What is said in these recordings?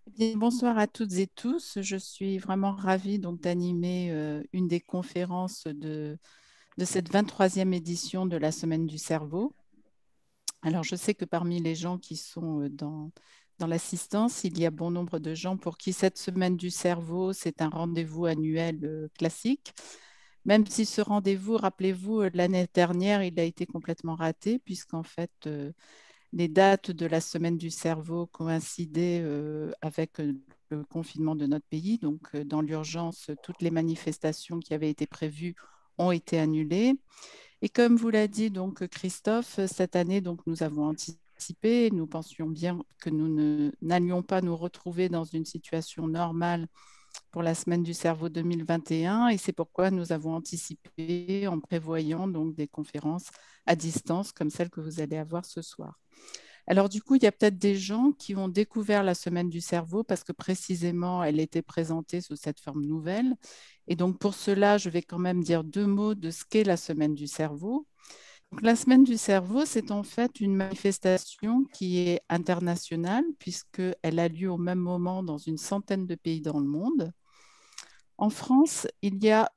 Eh bien, bonsoir à toutes et tous. Je suis vraiment ravie donc d'animer une des conférences de cette 23e édition de la Semaine du cerveau. Alors, je sais que parmi les gens qui sont dans l'assistance, il y a bon nombre de gens pour qui cette Semaine du cerveau, c'est un rendez-vous annuel classique. Même si ce rendez-vous, rappelez-vous, l'année dernière, il a été complètement raté, puisqu'en fait, les dates de la semaine du cerveau coïncidaient avec le confinement de notre pays. Donc, dans l'urgence, toutes les manifestations qui avaient été prévues ont été annulées. Et comme vous l'a dit donc Christophe, cette année, donc, nous avons anticipé. Nous pensions bien que n'allions pas nous retrouver dans une situation normale pour la semaine du cerveau 2021. Et c'est pourquoi nous avons anticipé en prévoyant donc des conférences à distance comme celle que vous allez avoir ce soir. Alors du coup, il y a peut-être des gens qui ont découvert la semaine du cerveau parce que précisément, elle était présentée sous cette forme nouvelle. Et donc pour cela, je vais quand même dire deux mots de ce qu'est la semaine du cerveau. Donc, la semaine du cerveau, c'est en fait une manifestation qui est internationale puisqu'elle a lieu au même moment dans une centaine de pays dans le monde. En France, il y a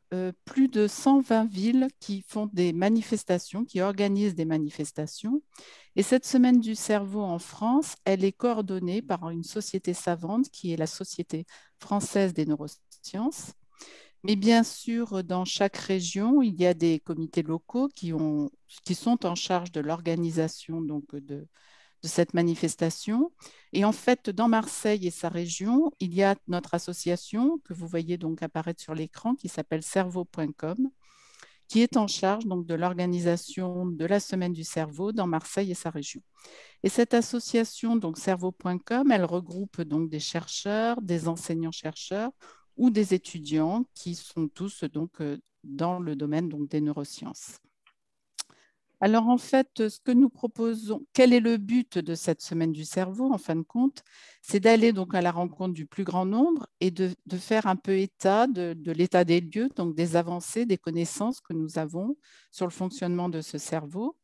plus de 120 villes qui font des manifestations, qui organisent des manifestations. Et cette semaine du cerveau en France, elle est coordonnée par une société savante qui est la Société française des neurosciences. Mais bien sûr, dans chaque région, il y a des comités locaux qui sont en charge de l'organisation de cette manifestation. Et en fait, dans Marseille et sa région, il y a notre association que vous voyez donc apparaître sur l'écran qui s'appelle cerveau.com, qui est en charge donc de l'organisation de la semaine du cerveau dans Marseille et sa région. Et cette association, donc cerveau.com, elle regroupe donc des chercheurs, des enseignants-chercheurs ou des étudiants qui sont tous donc dans le domaine donc des neurosciences. Alors en fait, ce que nous proposons, quel est le but de cette semaine du cerveau en fin de compte? C'est d'aller donc à la rencontre du plus grand nombre et de faire un peu état de l'état des lieux, donc des avancées, des connaissances que nous avons sur le fonctionnement de ce cerveau.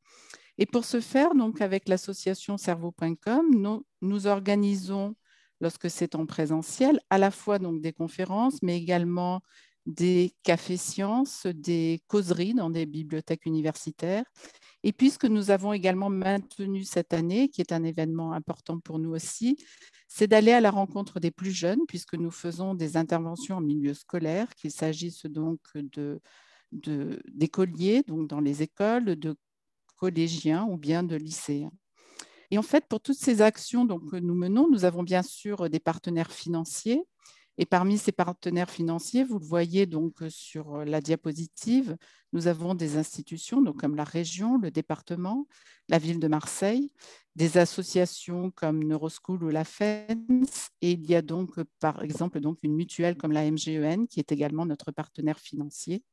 Et pour ce faire, donc avec l'association cerveau.com, nous organisons, lorsque c'est en présentiel, à la fois donc des conférences, mais également des cafés sciences, des causeries dans des bibliothèques universitaires. Et puisque nous avons également maintenu cette année, qui est un événement important pour nous aussi, c'est d'aller à la rencontre des plus jeunes, puisque nous faisons des interventions en milieu scolaire, qu'il s'agisse donc d'écoliers, donc dans les écoles, de collégiens ou bien de lycéens. Et en fait, pour toutes ces actions donc, que nous menons, nous avons bien sûr des partenaires financiers. Et parmi ces partenaires financiers, vous le voyez donc sur la diapositive, nous avons des institutions donc comme la région, le département, la ville de Marseille, des associations comme Neuroschool ou la FENS, et il y a donc par exemple donc une mutuelle comme la MGEN qui est également notre partenaire financier.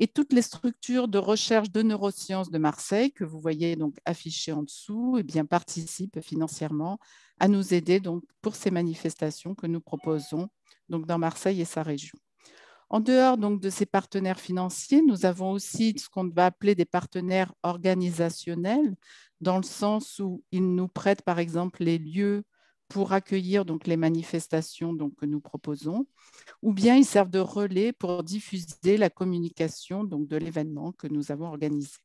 Et toutes les structures de recherche de neurosciences de Marseille, que vous voyez donc affichées en dessous, eh bien, participent financièrement à nous aider donc, pour ces manifestations que nous proposons donc, dans Marseille et sa région. En dehors donc, de ces partenaires financiers, nous avons aussi ce qu'on va appeler des partenaires organisationnels, dans le sens où ils nous prêtent par exemple les lieux pour accueillir donc, les manifestations donc, que nous proposons, ou bien ils servent de relais pour diffuser la communication donc, de l'événement que nous avons organisé.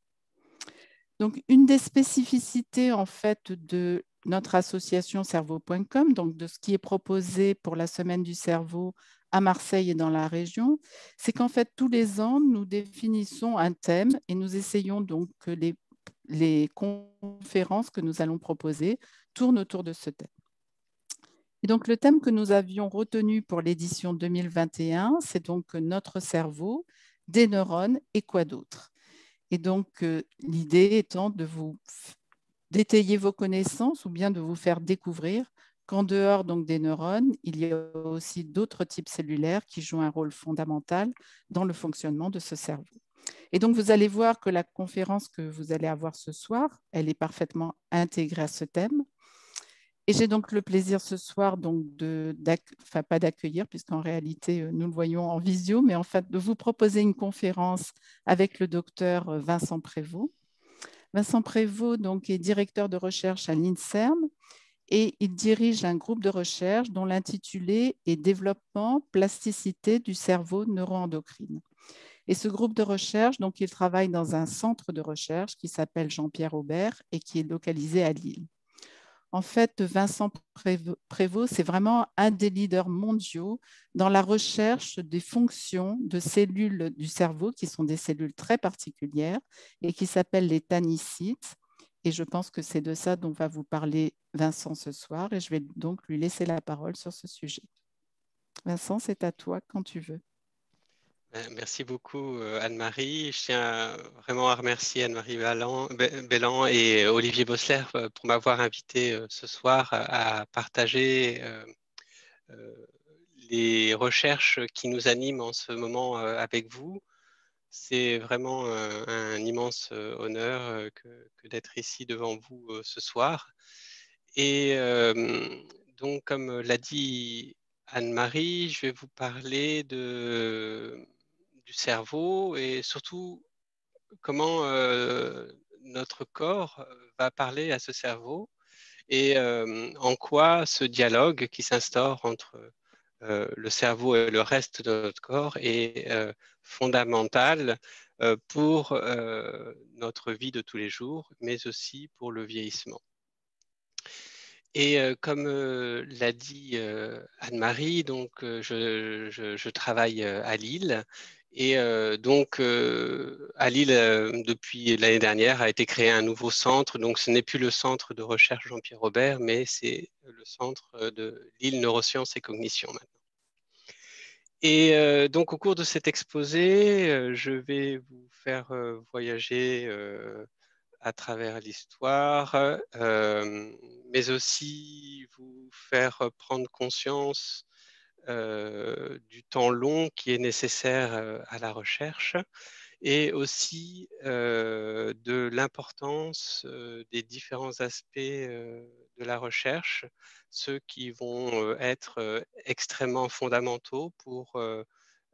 Donc, une des spécificités en fait de notre association cerveau.com, donc de ce qui est proposé pour la semaine du cerveau à Marseille et dans la région, c'est qu'en fait tous les ans nous définissons un thème et nous essayons donc que les conférences que nous allons proposer tournent autour de ce thème. Et donc, le thème que nous avions retenu pour l'édition 2021, c'est donc notre cerveau, des neurones et quoi d'autre. Et donc, l'idée étant de vous d'étayer vos connaissances ou bien de vous faire découvrir qu'en dehors donc, des neurones, il y a aussi d'autres types cellulaires qui jouent un rôle fondamental dans le fonctionnement de ce cerveau. Et donc, vous allez voir que la conférence que vous allez avoir ce soir, elle est parfaitement intégrée à ce thème. Et j'ai donc le plaisir ce soir donc enfin pas d'accueillir puisqu'en réalité nous le voyons en visio, mais en fait de vous proposer une conférence avec le docteur Vincent Prévost. Vincent Prévost donc est directeur de recherche à l'INSERM et il dirige un groupe de recherche dont l'intitulé est Développement, plasticité du cerveau neuroendocrine. Et ce groupe de recherche, donc, il travaille dans un centre de recherche qui s'appelle Jean-Pierre Aubert et qui est localisé à Lille. En fait, Vincent Prévost, c'est vraiment un des leaders mondiaux dans la recherche des fonctions de cellules du cerveau qui sont des cellules très particulières et qui s'appellent les tannicytes. Et je pense que c'est de ça dont va vous parler Vincent ce soir et je vais donc lui laisser la parole sur ce sujet. Vincent, c'est à toi quand tu veux. Merci beaucoup Anne-Marie. Je tiens vraiment à remercier Anne-Marie Bellan et Olivier Bossler pour m'avoir invité ce soir à partager les recherches qui nous animent en ce moment avec vous. C'est vraiment un immense honneur que d'être ici devant vous ce soir. Et donc, comme l'a dit Anne-Marie, je vais vous parler du cerveau et surtout comment notre corps va parler à ce cerveau et en quoi ce dialogue qui s'instaure entre le cerveau et le reste de notre corps est fondamental pour notre vie de tous les jours, mais aussi pour le vieillissement. Et comme l'a dit Anne-Marie, donc je travaille à Lille. Et donc à Lille, depuis l'année dernière, a été créé un nouveau centre. Donc ce n'est plus le centre de recherche Jean-Pierre Robert, mais c'est le centre de Lille Neurosciences et Cognition maintenant. Et donc au cours de cet exposé, je vais vous faire voyager à travers l'histoire, mais aussi vous faire prendre conscience du temps long qui est nécessaire à la recherche et aussi de l'importance des différents aspects de la recherche, ceux qui vont être extrêmement fondamentaux pour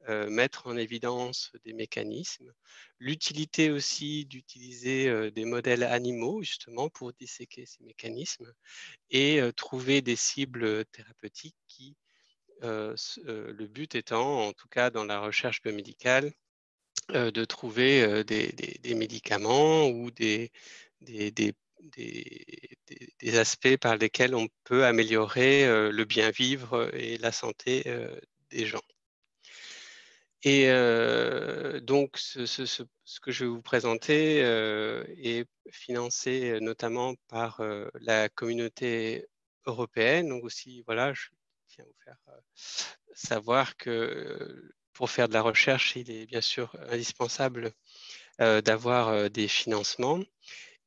mettre en évidence des mécanismes, l'utilité aussi d'utiliser des modèles animaux justement pour disséquer ces mécanismes et trouver des cibles thérapeutiques qui, le but étant, en tout cas dans la recherche biomédicale, de trouver des médicaments ou des aspects par lesquels on peut améliorer le bien-vivre et la santé des gens. Et donc, ce que je vais vous présenter est financé notamment par la communauté européenne. Donc aussi, voilà, je tiens à vous faire savoir que pour faire de la recherche, il est bien sûr indispensable d'avoir des financements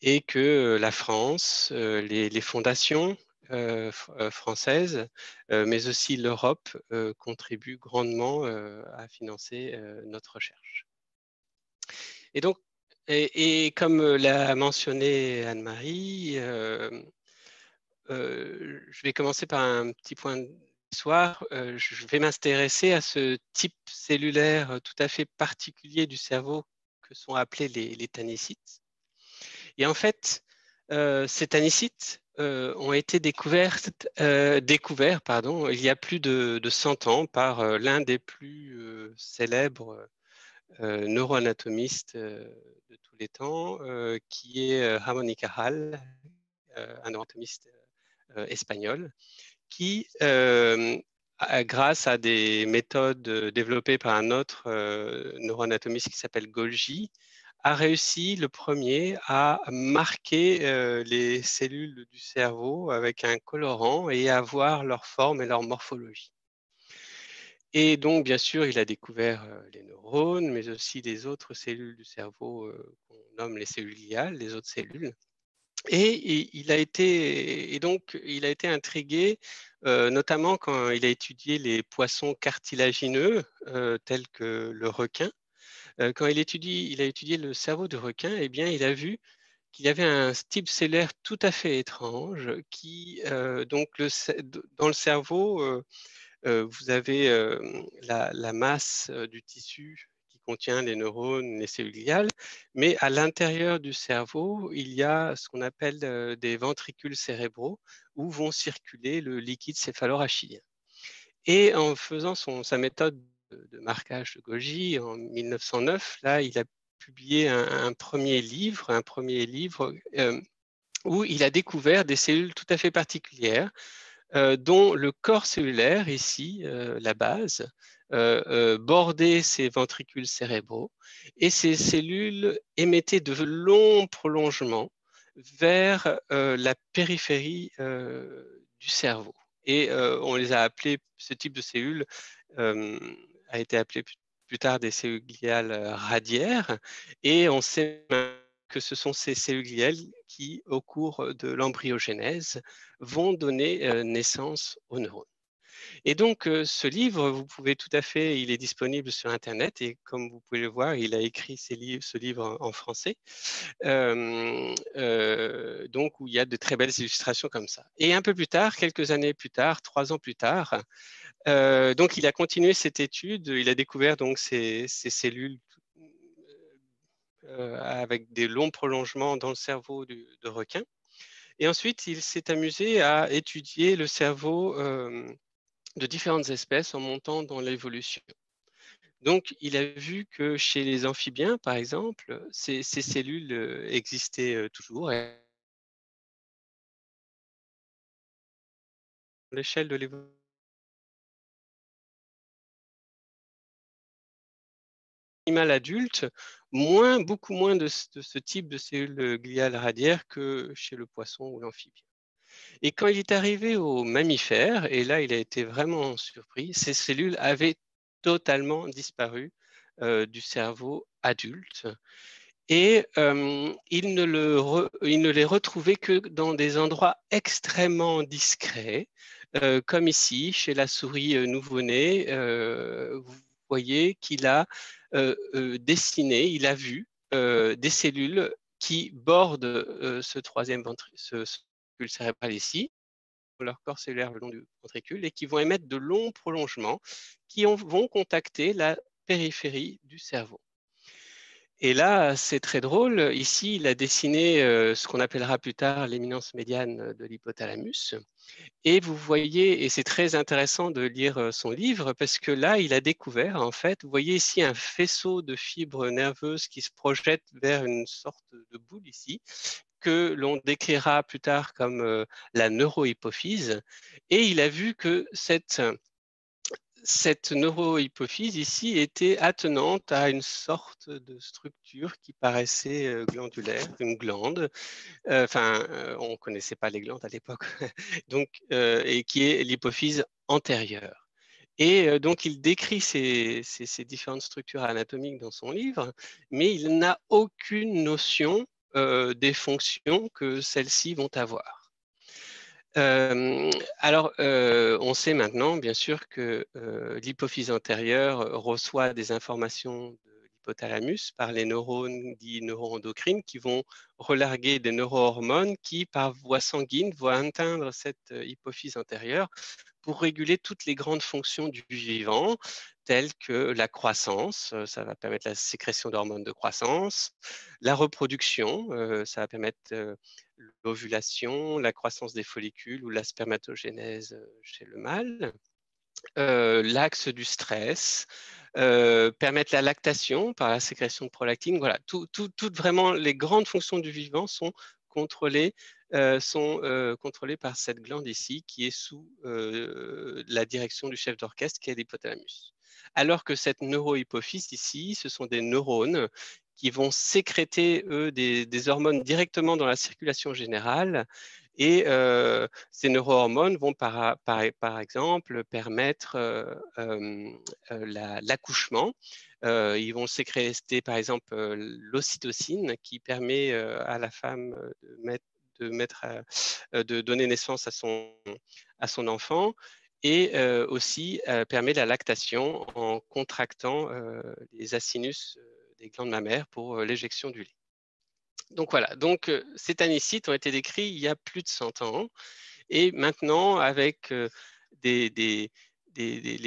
et que la France, les fondations françaises, mais aussi l'Europe contribuent grandement à financer notre recherche. Et donc, et comme l'a mentionné Anne-Marie, je vais commencer par un petit point d'histoire. Je vais m'intéresser à ce type cellulaire tout à fait particulier du cerveau que sont appelés les tannicytes. Et en fait, ces tannicytes ont été découverts il y a plus de 100 ans par l'un des plus célèbres neuroanatomistes de tous les temps, qui est Ramón y Cajal, un neuroanatomiste espagnol, qui, grâce à des méthodes développées par un autre neuroanatomiste qui s'appelle Golgi, a réussi le premier à marquer les cellules du cerveau avec un colorant et à voir leur forme et leur morphologie. Et donc, bien sûr, il a découvert les neurones, mais aussi les autres cellules du cerveau qu'on nomme les cellules gliales, les autres cellules. Et il a été intrigué, notamment quand il a étudié les poissons cartilagineux, tels que le requin. Quand il a étudié le cerveau du requin, eh bien, il a vu qu'il y avait un type cellulaire tout à fait étrange qui, donc, dans le cerveau, vous avez la masse du tissu qui contient les neurones, les cellules gliales, mais à l'intérieur du cerveau, il y a ce qu'on appelle des ventricules cérébraux où vont circuler le liquide céphalorachidien. Et en faisant sa méthode de marquage de Golgi en 1909, là, il a publié un premier livre où il a découvert des cellules tout à fait particulières, dont le corps cellulaire, ici, la base, bordait ces ventricules cérébraux, et ces cellules émettaient de longs prolongements vers la périphérie du cerveau. Et on les a appelés, ce type de cellules a été appelé plus tard des cellules gliales radiaires, et on sait que ce sont ces cellules gliales qui, au cours de l'embryogénèse, vont donner naissance aux neurones. Et donc, ce livre, vous pouvez tout à fait, il est disponible sur Internet, et comme vous pouvez le voir, il a écrit ce livre en français, donc où il y a de très belles illustrations comme ça. Et un peu plus tard, quelques années plus tard, 3 ans plus tard, donc il a continué cette étude, il a découvert donc ces cellules avec des longs prolongements dans le cerveau de requin. Et ensuite, il s'est amusé à étudier le cerveau de différentes espèces en montant dans l'évolution. Donc, il a vu que chez les amphibiens, par exemple, ces cellules existaient toujours. À l'échelle de l'évolution, animal adulte, beaucoup moins de ce type de cellules gliales radiaires que chez le poisson ou l'amphibien. Et quand il est arrivé aux mammifères, et là il a été vraiment surpris, ces cellules avaient totalement disparu du cerveau adulte, et il ne les retrouvait que dans des endroits extrêmement discrets, comme ici chez la souris nouveau-née. Vous voyez qu'il a dessiné, il a vu des cellules qui bordent ce troisième ventricule cérébral ici, leur corps cellulaire le long du ventricule, et qui vont émettre de longs prolongements qui vont contacter la périphérie du cerveau. Et là, c'est très drôle. Ici, il a dessiné ce qu'on appellera plus tard l'éminence médiane de l'hypothalamus. Et vous voyez, et c'est très intéressant de lire son livre, parce que là, il a découvert, en fait, vous voyez ici un faisceau de fibres nerveuses qui se projette vers une sorte de boule ici, que l'on décrira plus tard comme la neurohypophyse. Et il a vu que cette neurohypophyse ici était attenante à une sorte de structure qui paraissait glandulaire, une glande. On ne connaissait pas les glandes à l'époque, donc, et qui est l'hypophyse antérieure. Et donc, il décrit ces différentes structures anatomiques dans son livre, mais il n'a aucune notion des fonctions que celles-ci vont avoir. On sait maintenant, bien sûr, que l'hypophyse antérieure reçoit des informations de l'hypothalamus par les neurones dits neuroendocrines, qui vont relarguer des neurohormones qui, par voie sanguine, vont atteindre cette hypophyse antérieure pour réguler toutes les grandes fonctions du vivant, telles que la croissance, ça va permettre la sécrétion d'hormones de croissance, la reproduction, ça va permettre l'ovulation, la croissance des follicules ou la spermatogénèse chez le mâle, l'axe du stress, permettre la lactation par la sécrétion de prolactine. Voilà, toutes vraiment les grandes fonctions du vivant sont contrôlées par cette glande ici, qui est sous la direction du chef d'orchestre, qui est l'hypothalamus. Alors que cette neurohypophyse ici, ce sont des neurones qui vont sécréter, eux, des hormones directement dans la circulation générale. Et ces neurohormones vont par exemple permettre l'accouchement. Ils vont sécréter par exemple l'ocytocine, qui permet à la femme de donner naissance à son enfant, et aussi permet la lactation en contractant les acinus des glandes mammaires pour l'éjection du lait. Donc voilà, donc ces tanicites ont été décrits il y a plus de 100 ans, et maintenant avec les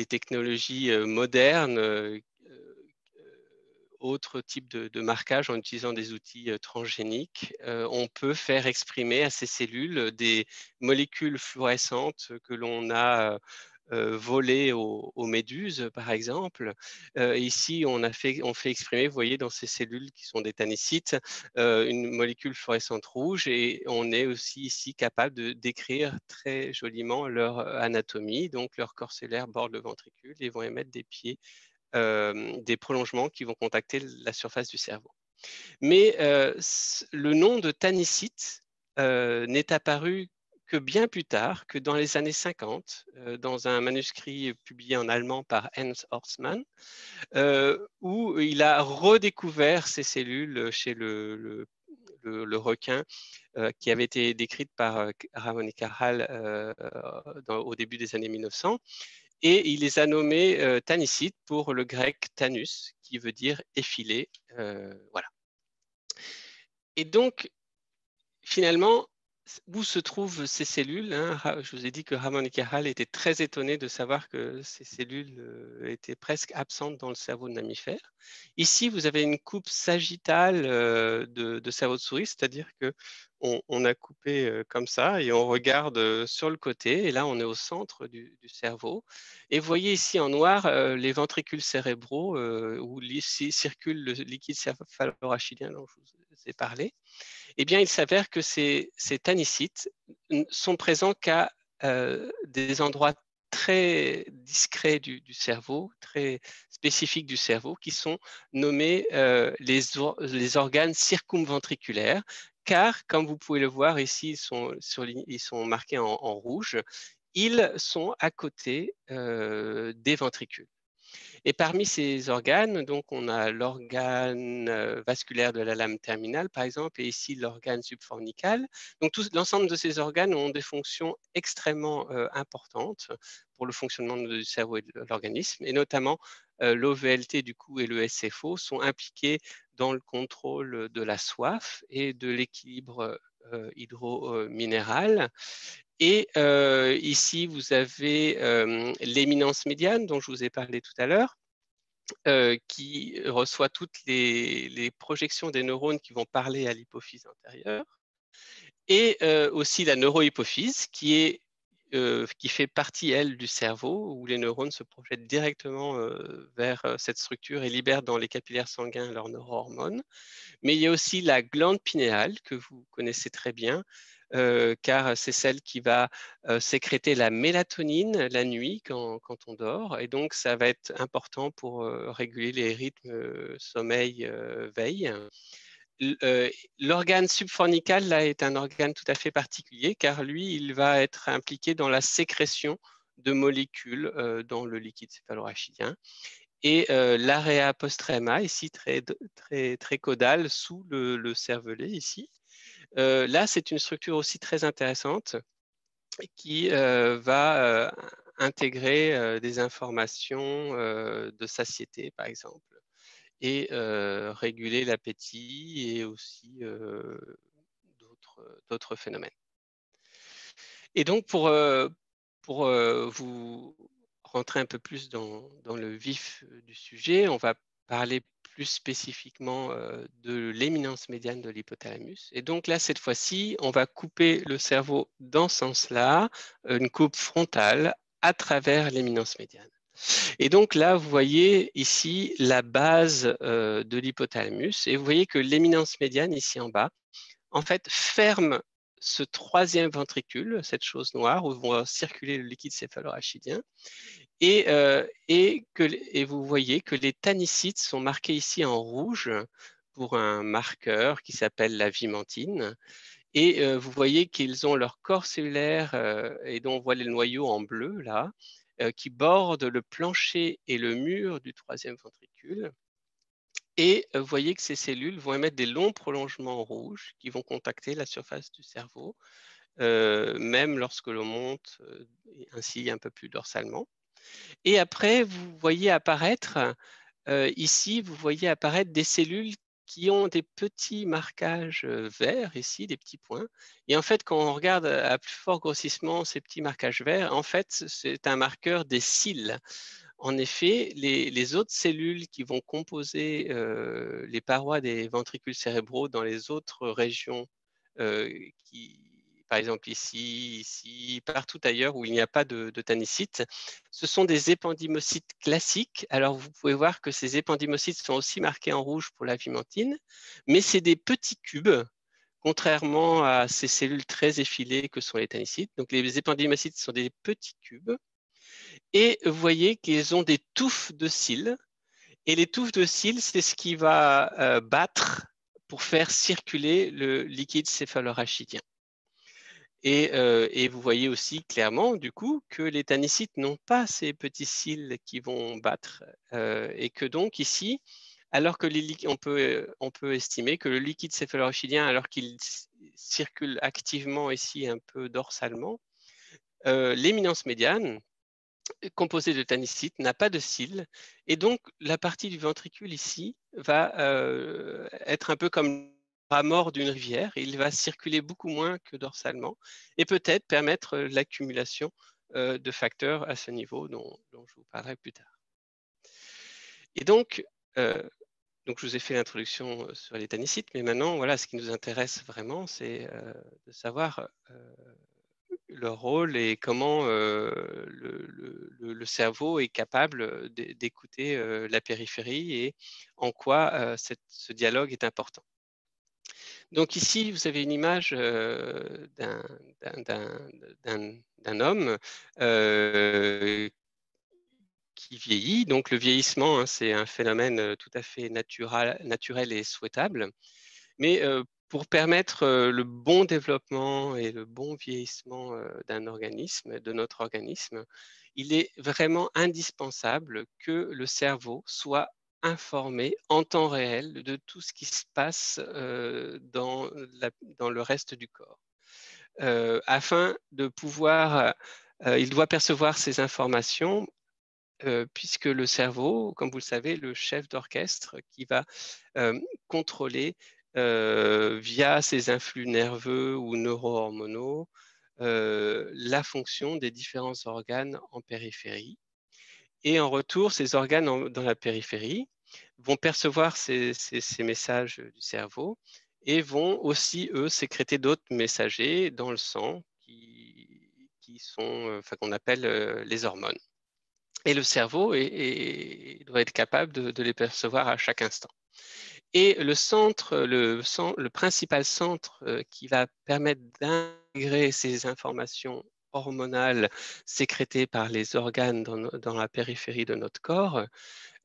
technologies modernes autre type de marquage en utilisant des outils transgéniques, on peut faire exprimer à ces cellules des molécules fluorescentes que l'on a volées aux méduses, par exemple. Ici, on fait exprimer, vous voyez, dans ces cellules qui sont des tanicites, une molécule fluorescente rouge, et on est aussi ici capable de décrire très joliment leur anatomie. Donc, leur corps cellulaire borde le ventricule et vont émettre des pieds, des prolongements qui vont contacter la surface du cerveau. Mais le nom de tannicite n'est apparu que bien plus tard, que dans les années 50, dans un manuscrit publié en allemand par Hans Horstmann, où il a redécouvert ces cellules chez le requin qui avait été décrite par Ramon y Cajal au début des années 1900. Et il les a nommés tanicites pour le grec tanus, qui veut dire effilé. Voilà. Et donc, finalement, où se trouvent ces cellules, hein? Je vous ai dit que Ramon y Cajal était très étonné de savoir que ces cellules étaient presque absentes dans le cerveau de mammifères. Ici, vous avez une coupe sagittale de cerveau de souris, c'est-à-dire que on a coupé comme ça et on regarde sur le côté, et là on est au centre du cerveau. Et vous voyez ici en noir les ventricules cérébraux où ici circule le liquide céphalorachidien dont je vous ai parlé. Eh bien, il s'avère que ces tanicites sont présents qu'à des endroits très discrets du cerveau, très spécifiques du cerveau, qui sont nommés les organes circumventriculaires, car, comme vous pouvez le voir ici, ils sont marqués en rouge, ils sont à côté des ventricules. Et parmi ces organes, donc, on a l'organe vasculaire de la lame terminale, par exemple, et ici l'organe subfornical. Donc, l'ensemble de ces organes ont des fonctions extrêmement importantes pour le fonctionnement du cerveau et de l'organisme, et notamment l'OVLT du coup et le SFO sont impliqués dans le contrôle de la soif et de l'équilibre hydrominéral. Et ici, vous avez l'éminence médiane dont je vous ai parlé tout à l'heure, qui reçoit toutes les projections des neurones qui vont parler à l'hypophyse antérieure, et aussi la neurohypophyse qui fait partie, elle, du cerveau, où les neurones se projettent directement vers cette structure et libèrent dans les capillaires sanguins leurs neurohormones. Mais il y a aussi la glande pinéale, que vous connaissez très bien, car c'est celle qui va sécréter la mélatonine la nuit quand on dort. Et donc, ça va être important pour réguler les rythmes sommeil-veille. L'organe subfornical, là, est un organe tout à fait particulier, car lui, il va être impliqué dans la sécrétion de molécules dans le liquide céphalorachidien. Et l'area postrema, ici très caudale, sous le cervelet, ici. Là, c'est une structure aussi très intéressante qui va intégrer des informations de satiété, par exemple, et réguler l'appétit et aussi d'autres phénomènes. Et donc, pour vous rentrer un peu plus dans le vif du sujet, on va parler plus spécifiquement de l'éminence médiane de l'hypothalamus. Et donc là, cette fois-ci, on va couper le cerveau dans ce sens-là, une coupe frontale à travers l'éminence médiane. Et donc là, vous voyez ici la base de l'hypothalamus, et vous voyez que l'éminence médiane, ici en bas, en fait, ferme ce troisième ventricule, cette chose noire, où va circuler le liquide céphalorachidien, et vous voyez que les tanicites sont marqués ici en rouge pour un marqueur qui s'appelle la vimentine. Et vous voyez qu'ils ont leur corps cellulaire, et dont on voit les noyaux en bleu, là, qui bordent le plancher et le mur du troisième ventricule. Et vous voyez que ces cellules vont émettre des longs prolongements rouges qui vont contacter la surface du cerveau, même lorsque l'on monte ainsi un peu plus dorsalement. Et après, vous voyez apparaître, ici, vous voyez apparaître des cellules qui ont des petits marquages verts, ici, des petits points. Et en fait, quand on regarde à plus fort grossissement ces petits marquages verts, en fait, c'est un marqueur des cils. En effet, les autres cellules qui vont composer les parois des ventricules cérébraux dans les autres régions, par exemple ici, partout ailleurs où il n'y a pas de tannicite, ce sont des épendymocytes classiques. Alors vous pouvez voir que ces épendymocytes sont aussi marqués en rouge pour la vimentine, mais c'est des petits cubes, contrairement à ces cellules très effilées que sont les tannicytes. Donc les épendymocytes sont des petits cubes. Et vous voyez qu'ils ont des touffes de cils. Et les touffes de cils, c'est ce qui va battre pour faire circuler le liquide céphalorachidien. Et vous voyez aussi clairement, du coup, que les tannicytes n'ont pas ces petits cils qui vont battre. Et que donc ici, alors que on peut estimer que le liquide céphalorachidien, alors qu'il circule activement ici un peu dorsalement, l'éminence médiane, composé de tannicite, n'a pas de cils, et donc la partie du ventricule ici va être un peu comme à mort d'une rivière. Il va circuler beaucoup moins que dorsalement et peut-être permettre l'accumulation de facteurs à ce niveau dont je vous parlerai plus tard. Et donc je vous ai fait l'introduction sur les tannicites, mais maintenant, voilà, ce qui nous intéresse vraiment, c'est de savoir leur rôle et comment le cerveau est capable d'écouter la périphérie et en quoi ce dialogue est important. Donc ici, vous avez une image d'un homme qui vieillit. Donc le vieillissement, hein, c'est un phénomène tout à fait naturel et souhaitable. Mais pour permettre le bon développement et le bon vieillissement d'un organisme, de notre organisme, il est vraiment indispensable que le cerveau soit informé en temps réel de tout ce qui se passe dans le reste du corps. Afin de pouvoir, il doit percevoir ces informations puisque le cerveau, comme vous le savez, le chef d'orchestre qui va contrôler via ses influx nerveux ou neurohormonaux la fonction des différents organes en périphérie. Et en retour, ces organes dans la périphérie vont percevoir ces messages du cerveau et vont aussi, eux, sécréter d'autres messagers dans le sang qui sont, qu'on appelle les hormones. Et le cerveau doit être capable de les percevoir à chaque instant. Et le principal centre qui va permettre d'intégrer ces informations hormonales sécrétées par les organes dans la périphérie de notre corps,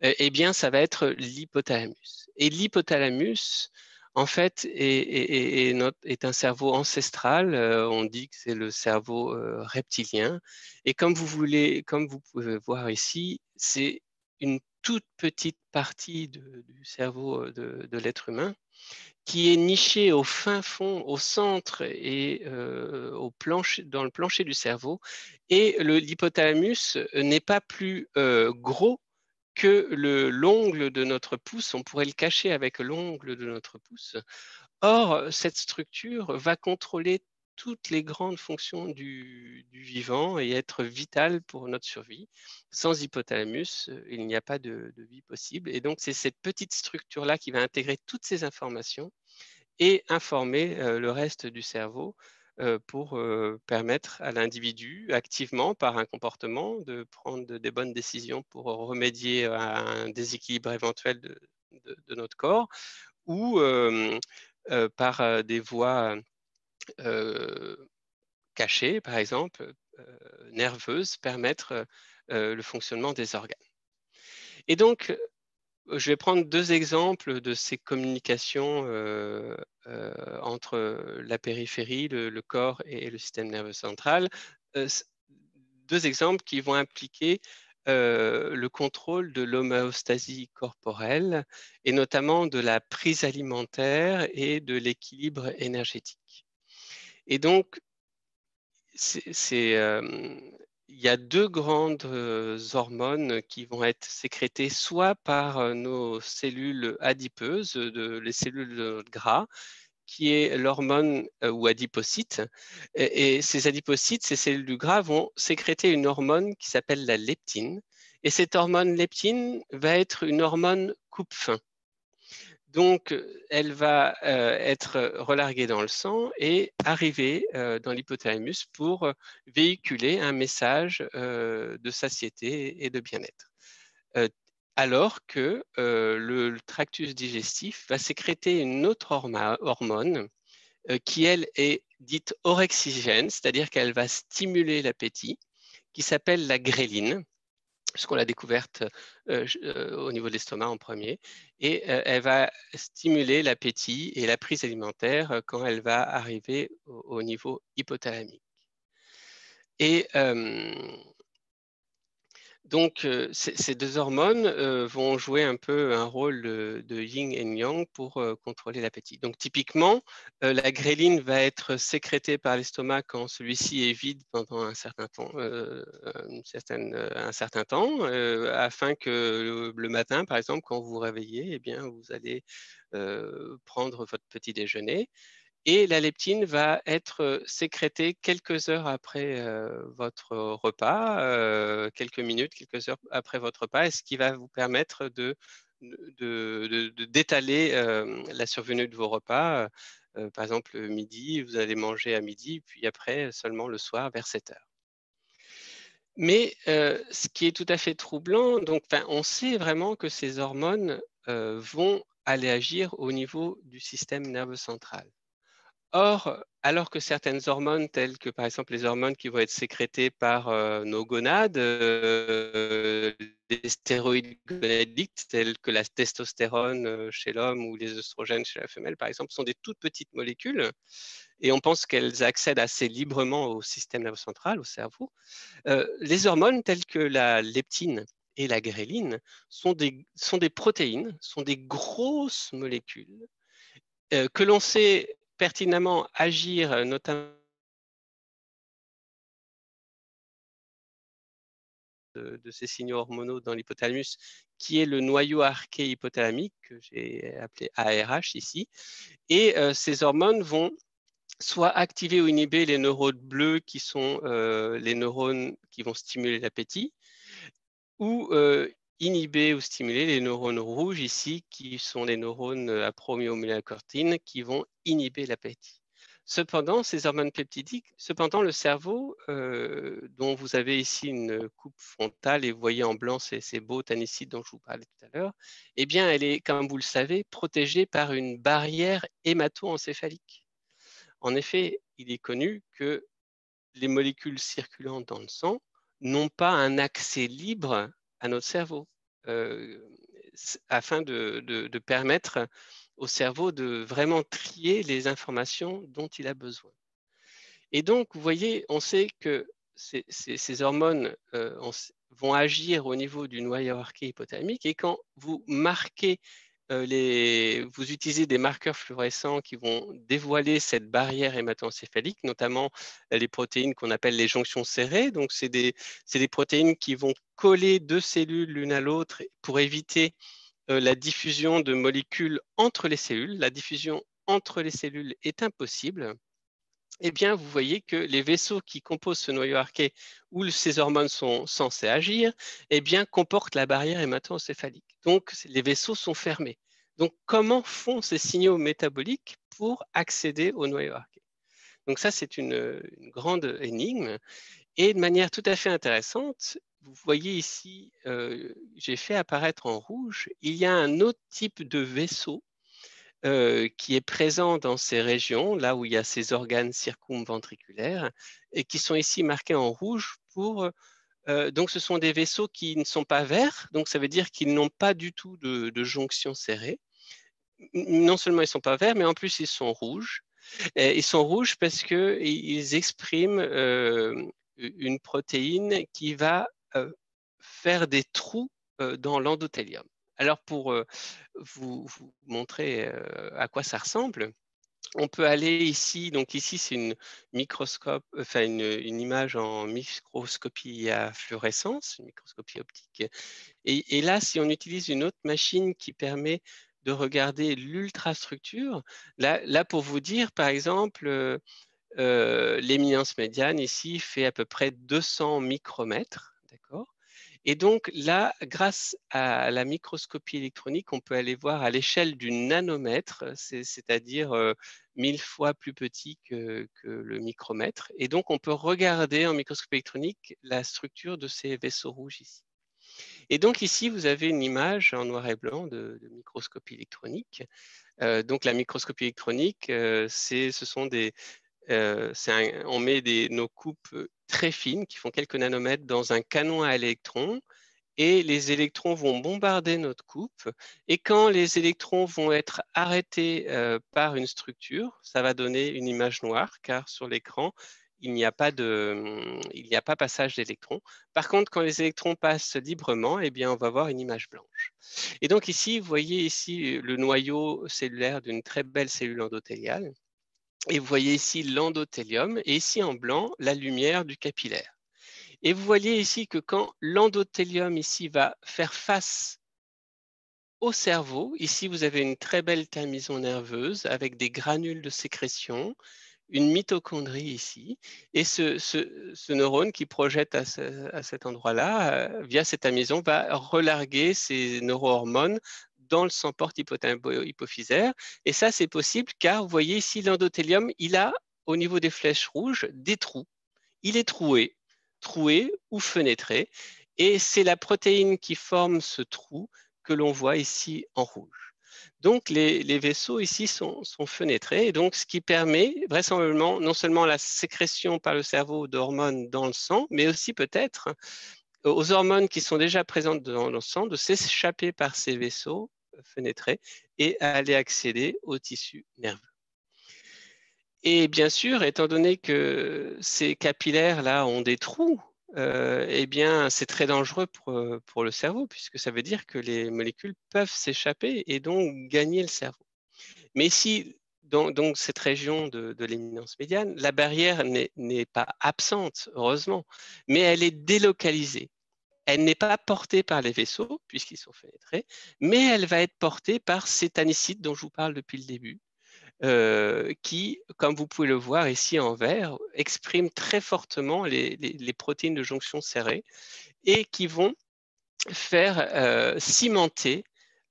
eh bien, ça va être l'hypothalamus. Et l'hypothalamus, en fait, est un cerveau ancestral. On dit que c'est le cerveau reptilien. Et comme vous pouvez voir ici, c'est une toute petite partie du cerveau de l'être humain qui est nichée au fin fond, au centre et dans le plancher du cerveau. Et l'hypothalamus n'est pas plus gros que l'ongle de notre pouce. On pourrait le cacher avec l'ongle de notre pouce. Or, cette structure va contrôler toutes les grandes fonctions du vivant et être vitale pour notre survie. Sans hypothalamus, il n'y a pas de vie possible. Et donc, c'est cette petite structure-là qui va intégrer toutes ces informations et informer le reste du cerveau pour permettre à l'individu, activement, par un comportement, de prendre des bonnes décisions pour remédier à un déséquilibre éventuel de notre corps ou par des voies cachées, par exemple, nerveuses, permettre le fonctionnement des organes. Et donc, je vais prendre deux exemples de ces communications entre la périphérie, le corps et le système nerveux central. Deux exemples qui vont impliquer le contrôle de l'homéostasie corporelle et notamment de la prise alimentaire et de l'équilibre énergétique. Et donc, il y a deux grandes hormones qui vont être sécrétées soit par nos cellules adipeuses, les cellules de notre gras, qui est l'hormone ou adipocyte. Et ces adipocytes, ces cellules du gras, vont sécréter une hormone qui s'appelle la leptine. Et cette hormone leptine va être une hormone coupe-faim. Donc, elle va être relarguée dans le sang et arriver dans l'hypothalamus pour véhiculer un message de satiété et de bien-être. Alors que le tractus digestif va sécréter une autre hormone qui, elle, est dite orexigène, c'est-à-dire qu'elle va stimuler l'appétit, qui s'appelle la gréline, puisqu'on l'a découverte au niveau de l'estomac en premier, et elle va stimuler l'appétit et la prise alimentaire quand elle va arriver au niveau hypothalamique. Et donc, ces deux hormones vont jouer un peu un rôle de yin et yang pour contrôler l'appétit. Donc, typiquement, la gréline va être sécrétée par l'estomac quand celui-ci est vide pendant un certain temps, afin que le matin, par exemple, quand vous vous réveillez, eh bien, vous allez prendre votre petit déjeuner. Et la leptine va être sécrétée quelques heures après votre repas, quelques minutes, quelques heures après votre repas, et ce qui va vous permettre d'étaler la survenue de vos repas. Par exemple, midi, vous allez manger à midi, puis après seulement le soir vers 7 heures. Mais ce qui est tout à fait troublant, donc, on sait vraiment que ces hormones vont aller agir au niveau du système nerveux central. Or, alors que certaines hormones, telles que par exemple les hormones qui vont être sécrétées par nos gonades, les stéroïdes gonadiques, tels que la testostérone chez l'homme ou les œstrogènes chez la femelle, par exemple, sont des toutes petites molécules et on pense qu'elles accèdent assez librement au système nerveux central, au cerveau. Les hormones telles que la leptine et la gréline sont des protéines, sont des grosses molécules que l'on sait pertinemment agir, notamment de ces signaux hormonaux dans l'hypothalamus, qui est le noyau arqué hypothalamique, que j'ai appelé ARH ici. Et ces hormones vont soit activer ou inhiber les neurones bleus, qui sont les neurones qui vont stimuler l'appétit, ou inhiber ou stimuler les neurones rouges ici, qui sont les neurones apromyomélacortine, qui vont inhiber l'appétit. Cependant, ces hormones peptidiques, cependant, le cerveau, dont vous avez ici une coupe frontale et vous voyez en blanc ces beaux tannicides dont je vous parlais tout à l'heure, eh bien, elle est, comme vous le savez, protégée par une barrière hémato-encéphalique. En effet, il est connu que les molécules circulantes dans le sang n'ont pas un accès libre à notre cerveau, afin de permettre au cerveau de vraiment trier les informations dont il a besoin. Et donc, vous voyez, on sait que ces hormones vont agir au niveau du noyau arqué hypothalamique, et quand vous marquez vous utilisez des marqueurs fluorescents qui vont dévoiler cette barrière hémato-encéphalique, notamment les protéines qu'on appelle les jonctions serrées. Donc, c'est des protéines qui vont coller deux cellules l'une à l'autre pour éviter la diffusion de molécules entre les cellules. La diffusion entre les cellules est impossible. Eh bien, vous voyez que les vaisseaux qui composent ce noyau arqué où ces hormones sont censées agir, eh bien, comportent la barrière hémato-encéphalique. Donc, les vaisseaux sont fermés. Donc, comment font ces signaux métaboliques pour accéder au noyau arqué? Donc, ça, c'est une grande énigme. Et de manière tout à fait intéressante, vous voyez ici, j'ai fait apparaître en rouge, il y a un autre type de vaisseau qui est présent dans ces régions, là où il y a ces organes circumventriculaires, et qui sont ici marqués en rouge pour... donc, ce sont des vaisseaux qui ne sont pas verts, donc ça veut dire qu'ils n'ont pas du tout de jonction serrée. Non seulement ils ne sont pas verts, mais en plus ils sont rouges. Et ils sont rouges parce qu'ils expriment une protéine qui va faire des trous dans l'endothélium. Alors, pour vous montrer à quoi ça ressemble, on peut aller ici. Donc ici, c'est une image en microscopie à fluorescence, une microscopie optique. Et là, si on utilise une autre machine qui permet de regarder l'ultrastructure, là, pour vous dire, par exemple, l'éminence médiane ici fait à peu près 200 micromètres, d'accord? Et donc là, grâce à la microscopie électronique, on peut aller voir à l'échelle du nanomètre, c'est-à-dire 1000 fois plus petit que le micromètre. Et donc, on peut regarder en microscopie électronique la structure de ces vaisseaux rouges ici. Et donc ici, vous avez une image en noir et blanc de microscopie électronique. Donc la microscopie électronique, on met nos coupes très fines qui font quelques nanomètres dans un canon à électrons et les électrons vont bombarder notre coupe. Et quand les électrons vont être arrêtés par une structure, ça va donner une image noire car sur l'écran, il n'y a pas passage d'électrons. Par contre, quand les électrons passent librement, eh bien, on va voir une image blanche. Et donc ici, vous voyez ici le noyau cellulaire d'une très belle cellule endothéliale. Et vous voyez ici l'endothélium et ici en blanc, la lumière du capillaire. Et vous voyez ici que quand l'endothélium ici va faire face au cerveau, ici vous avez une très belle terminaison nerveuse avec des granules de sécrétion, une mitochondrie ici, et ce neurone qui projette à cet endroit-là, via cette terminaison, va relarguer ses neurohormones dans le sang porte hypophysaire. Et ça, c'est possible car vous voyez ici l'endothélium, il a au niveau des flèches rouges des trous. Il est troué ou fenêtré, et c'est la protéine qui forme ce trou que l'on voit ici en rouge. Donc les vaisseaux ici sont fenêtrés, et donc ce qui permet vraisemblablement non seulement la sécrétion par le cerveau d'hormones dans le sang, mais aussi peut-être aux hormones qui sont déjà présentes dans le sang de s'échapper par ces vaisseaux fenêtrés et aller accéder au tissu nerveux. Et bien sûr, étant donné que ces capillaires-là ont des trous, eh bien, c'est très dangereux pour le cerveau, puisque ça veut dire que les molécules peuvent s'échapper et donc gagner le cerveau. Mais ici, dans cette région de l'éminence médiane, la barrière n'est pas absente, heureusement, mais elle est délocalisée. Elle n'est pas portée par les vaisseaux, puisqu'ils sont fenêtrés, mais elle va être portée par ces tanicides dont je vous parle depuis le début, qui, comme vous pouvez le voir ici en vert, expriment très fortement les protéines de jonction serrée et qui vont faire cimenter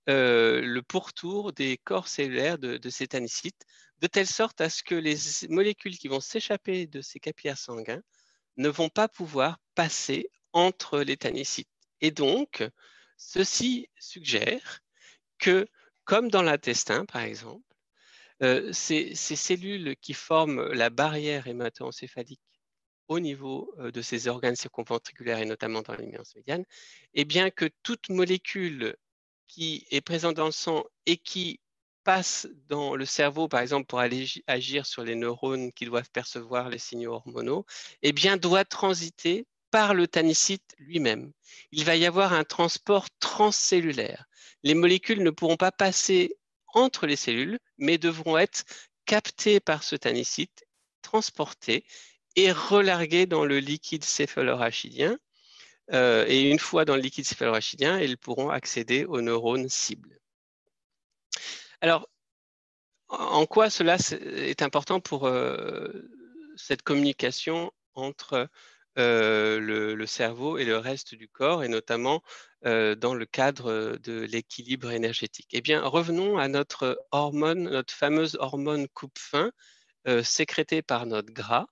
le pourtour des corps cellulaires de ces tanicides, de telle sorte à ce que les molécules qui vont s'échapper de ces capillaires sanguins ne vont pas pouvoir passer entre les tanicides. Et donc, ceci suggère que, comme dans l'intestin, par exemple, ces cellules qui forment la barrière hémato-encéphalique au niveau de ces organes circonventriculaires et notamment dans l'éminence médiane, et bien que toute molécule qui est présente dans le sang et qui passe dans le cerveau, par exemple, pour aller agir sur les neurones qui doivent percevoir les signaux hormonaux, eh bien, doit transiter par le tannicite lui-même. Il va y avoir un transport transcellulaire. Les molécules ne pourront pas passer entre les cellules, mais devront être captées par ce tannicite, transportées et relarguées dans le liquide céphalorachidien. Et une fois dans le liquide céphalorachidien, elles pourront accéder aux neurones cibles. Alors, en quoi cela est important pour cette communication entre le cerveau et le reste du corps, et notamment dans le cadre de l'équilibre énergétique? Eh bien, revenons à notre hormone, notre fameuse hormone coupe-faim, sécrétée par notre gras,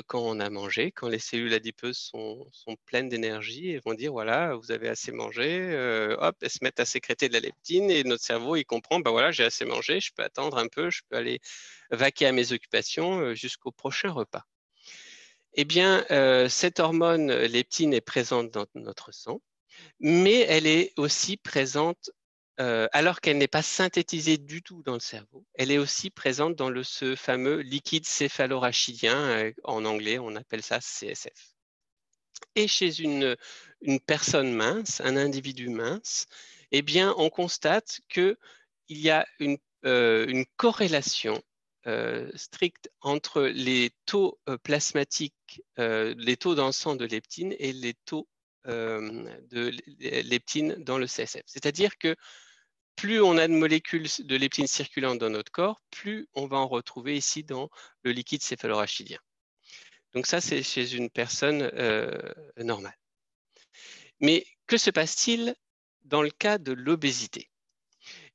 quand on a mangé, quand les cellules adipeuses sont pleines d'énergie et vont dire voilà, vous avez assez mangé, hop, elles se mettent à sécréter de la leptine et notre cerveau il comprend ben voilà, j'ai assez mangé, je peux attendre un peu, je peux aller vaquer à mes occupations jusqu'au prochain repas. Eh bien, cette hormone leptine est présente dans notre sang, mais elle est aussi présente, alors qu'elle n'est pas synthétisée du tout dans le cerveau, elle est aussi présente dans ce fameux liquide céphalorachidien, en anglais on appelle ça CSF. Et chez une personne mince, un individu mince, eh bien on constate qu'il y a une corrélation stricte entre les taux plasmatiques, les taux dans le sang de leptine et les taux de leptine dans le CSF. C'est-à-dire que plus on a de molécules de leptine circulantes dans notre corps, plus on va en retrouver ici dans le liquide céphalorachidien. Donc ça, c'est chez une personne normale. Mais que se passe-t-il dans le cas de l'obésité?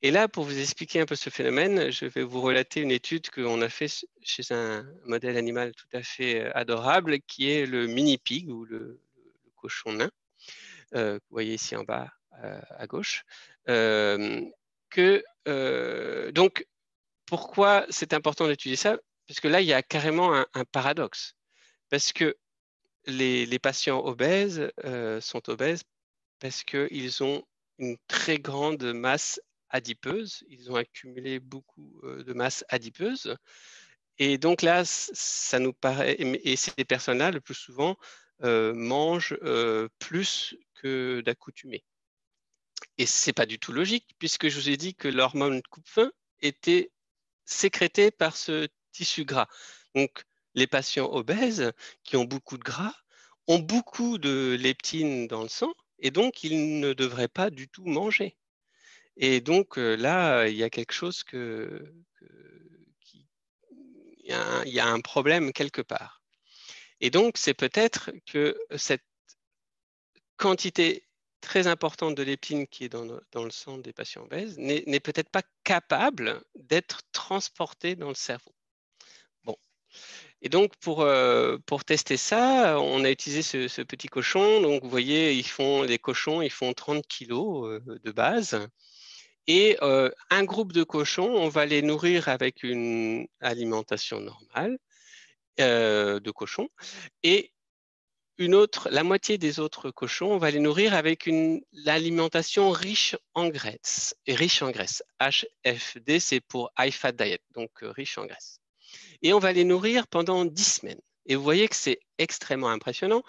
Et là, pour vous expliquer un peu ce phénomène, je vais vous relater une étude qu'on a fait chez un modèle animal tout à fait adorable, qui est le mini-pig ou le cochon nain, que vous voyez ici en bas à gauche. Donc, pourquoi c'est important d'étudier ça? Parce que là, il y a carrément un paradoxe. Parce que les patients obèses sont obèses parce qu'ils ont une très grande masse adipeuse. Ils ont accumulé beaucoup de masse adipeuse. Et donc là, ça nous paraît, et ces personnes-là, le plus souvent, mangent plus que d'accoutumée. Et ce n'est pas du tout logique, puisque je vous ai dit que l'hormone coupe-faim était sécrétée par ce tissu gras. Donc, les patients obèses qui ont beaucoup de gras ont beaucoup de leptine dans le sang, et donc ils ne devraient pas du tout manger. Et donc là, il y a quelque chose il y a un problème quelque part. Et donc, c'est peut-être que cette quantité très importante de leptine qui est dans le sang des patients obèses n'est peut-être pas capable d'être transportée dans le cerveau. Bon. Et donc, pour tester ça, on a utilisé ce petit cochon. Donc, vous voyez, les cochons, ils font 30 kilos de base. Et un groupe de cochons, on va les nourrir avec une alimentation normale de cochons. Et la moitié des autres cochons, on va les nourrir avec l'alimentation riche en graisse. Et riche en graisse. HFD, c'est pour High Fat Diet, donc riche en graisse. Et on va les nourrir pendant 10 semaines. Et vous voyez que c'est extrêmement impressionnant,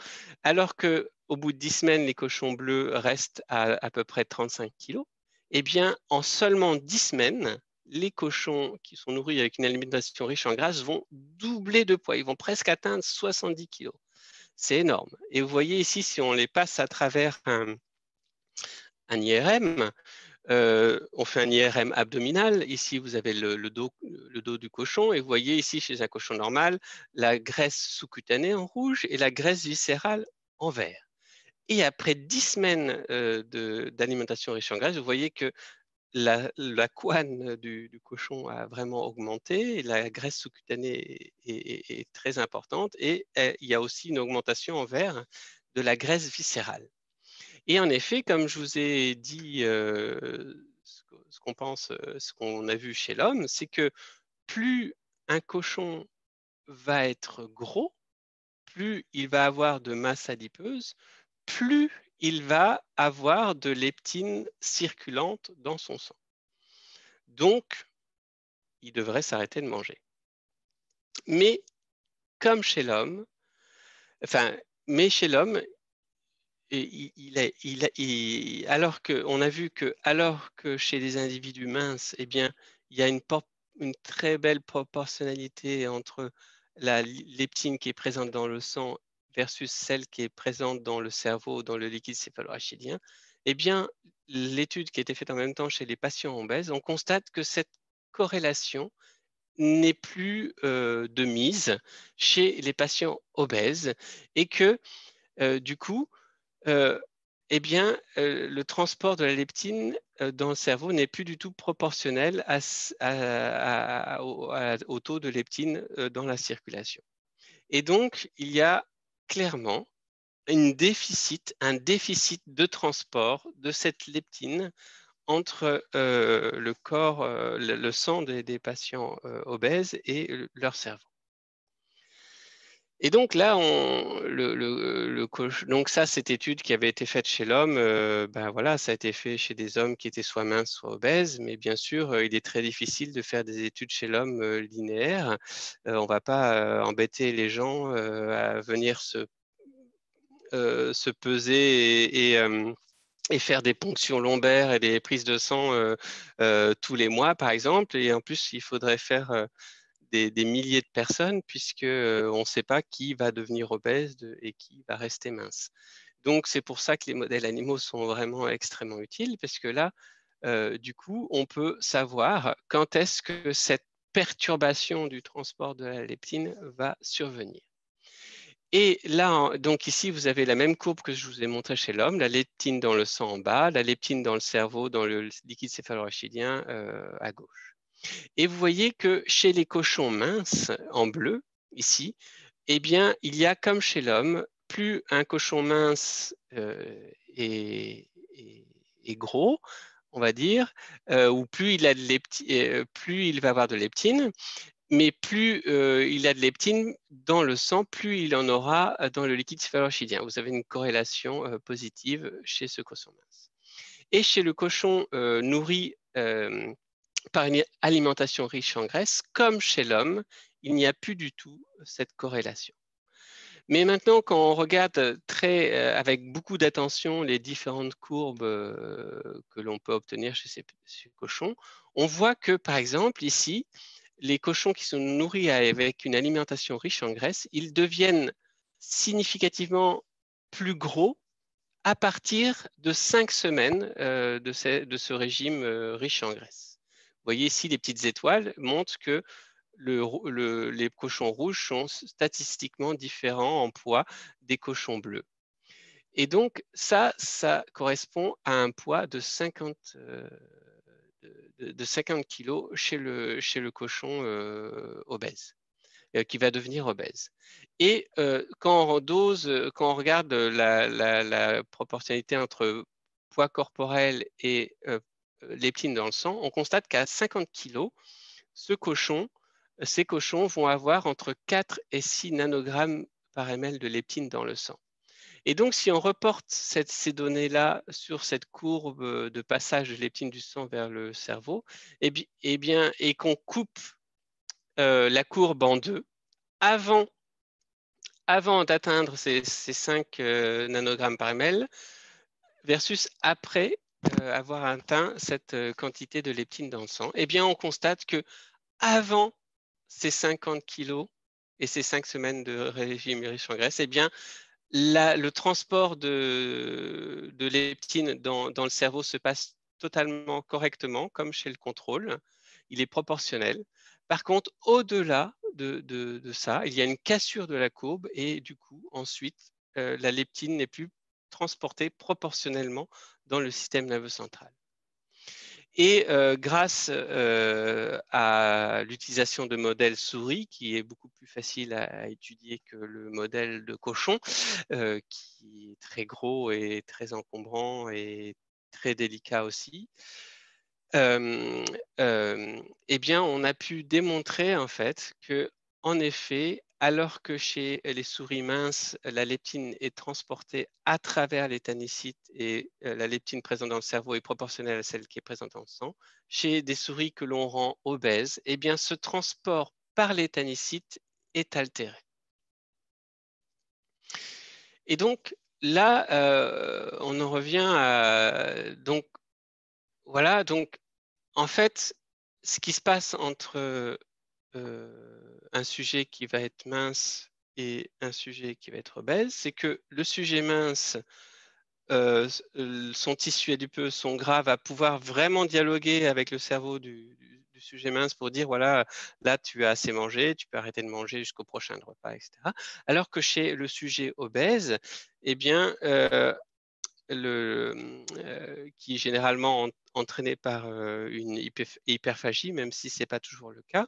alors qu'au bout de 10 semaines, les cochons bleus restent à peu près 35 kilos. Eh bien, en seulement 10 semaines, les cochons qui sont nourris avec une alimentation riche en graisse vont doubler de poids. Ils vont presque atteindre 70 kilos. C'est énorme. Et vous voyez ici, si on les passe à travers un IRM, on fait un IRM abdominal. Ici, vous avez le dos du cochon. Et vous voyez ici, chez un cochon normal, la graisse sous-cutanée en rouge et la graisse viscérale en vert. Et après 10 semaines d'alimentation riche en graisse, vous voyez que la couenne du cochon a vraiment augmenté, et la graisse sous-cutanée est très importante, et il y a aussi une augmentation en vert de la graisse viscérale. Et en effet, comme je vous ai dit, ce qu'on pense, ce qu'on a vu chez l'homme, c'est que plus un cochon va être gros, plus il va avoir de masse adipeuse, plus il va avoir de leptine circulante dans son sang. Donc, il devrait s'arrêter de manger. Mais comme chez l'homme, chez l'homme, alors qu'on a vu que, alors que chez les individus minces, eh bien, il y a une très belle proportionnalité entre la leptine qui est présente dans le sang versus celle qui est présente dans le cerveau, dans le liquide céphalorachidien, eh bien, l'étude qui a été faite en même temps chez les patients obèses, on constate que cette corrélation n'est plus de mise chez les patients obèses, et que du coup, eh bien, le transport de la leptine dans le cerveau n'est plus du tout proportionnel au taux de leptine dans la circulation. Et donc, il y a clairement un déficit de transport de cette leptine entre le corps, le sang des patients obèses et leur cerveau. Et donc là, donc ça, cette étude qui avait été faite chez l'homme, ben voilà, ça a été fait chez des hommes qui étaient soit minces, soit obèses, mais bien sûr, il est très difficile de faire des études chez l'homme linéaires. On ne va pas embêter les gens à venir se peser et faire des ponctions lombaires et des prises de sang tous les mois, par exemple. Et en plus, il faudrait faire des milliers de personnes, puisque on ne sait pas qui va devenir obèse et qui va rester mince. Donc, c'est pour ça que les modèles animaux sont vraiment extrêmement utiles, parce que là, du coup, on peut savoir quand est-ce que cette perturbation du transport de la leptine va survenir. Et là, donc ici, vous avez la même courbe que je vous ai montrée chez l'homme, la leptine dans le sang en bas, la leptine dans le cerveau, dans le liquide céphalorachidien à gauche. Et vous voyez que chez les cochons minces, en bleu, ici, eh bien, il y a comme chez l'homme, plus un cochon mince est gros, on va dire, ou plus il a plus il va avoir de leptine, mais plus il a de leptine dans le sang, plus il en aura dans le liquide céphalorachidien. Vous avez une corrélation positive chez ce cochon mince. Et chez le cochon nourri par une alimentation riche en graisse, comme chez l'homme, il n'y a plus du tout cette corrélation. Mais maintenant, quand on regarde avec beaucoup d'attention les différentes courbes que l'on peut obtenir chez ces cochons, on voit que, par exemple, ici, les cochons qui sont nourris avec une alimentation riche en graisse, ils deviennent significativement plus gros à partir de 5 semaines de ce régime riche en graisse. Vous voyez ici, les petites étoiles montrent que les cochons rouges sont statistiquement différents en poids des cochons bleus. Et donc, ça correspond à un poids de 50 kilos chez le cochon obèse, qui va devenir obèse. Et quand on regarde la proportionnalité entre poids corporel et leptine dans le sang, on constate qu'à 50 kilos, ces cochons vont avoir entre 4 et 6 nanogrammes par ml de leptine dans le sang. Et donc, si on reporte ces données-là sur cette courbe de passage de leptine du sang vers le cerveau, et qu'on coupe la courbe en deux, avant d'atteindre ces 5 nanogrammes par ml, versus après avoir atteint cette quantité de leptine dans le sang, eh bien, on constate que avant ces 50 kilos et ces 5 semaines de régime riche en graisse, eh bien, le transport de leptine dans le cerveau se passe totalement correctement, comme chez le contrôle. Il est proportionnel. Par contre, au-delà de ça, il y a une cassure de la courbe et du coup, ensuite, la leptine n'est plus transportée proportionnellement dans le système nerveux central. Et grâce à l'utilisation de modèles souris, qui est beaucoup plus facile à étudier que le modèle de cochon, qui est très gros et très encombrant et très délicat aussi, eh bien, on a pu démontrer en fait que, en effet, alors que chez les souris minces, la leptine est transportée à travers les tanycytes et la leptine présente dans le cerveau est proportionnelle à celle qui est présente dans le sang, chez des souris que l'on rend obèses, eh bien, ce transport par les tanycytes est altéré. Et donc là, on en revient à donc voilà donc en fait, ce qui se passe entre un sujet qui va être mince et un sujet qui va être obèse, c'est que le sujet mince, son tissu adipeux, son gras, va pouvoir vraiment dialoguer avec le cerveau du sujet mince pour dire, voilà, là, tu as assez mangé, tu peux arrêter de manger jusqu'au prochain repas, etc. Alors que chez le sujet obèse, eh bien, qui est généralement entraîné par une hyperphagie, même si ce n'est pas toujours le cas,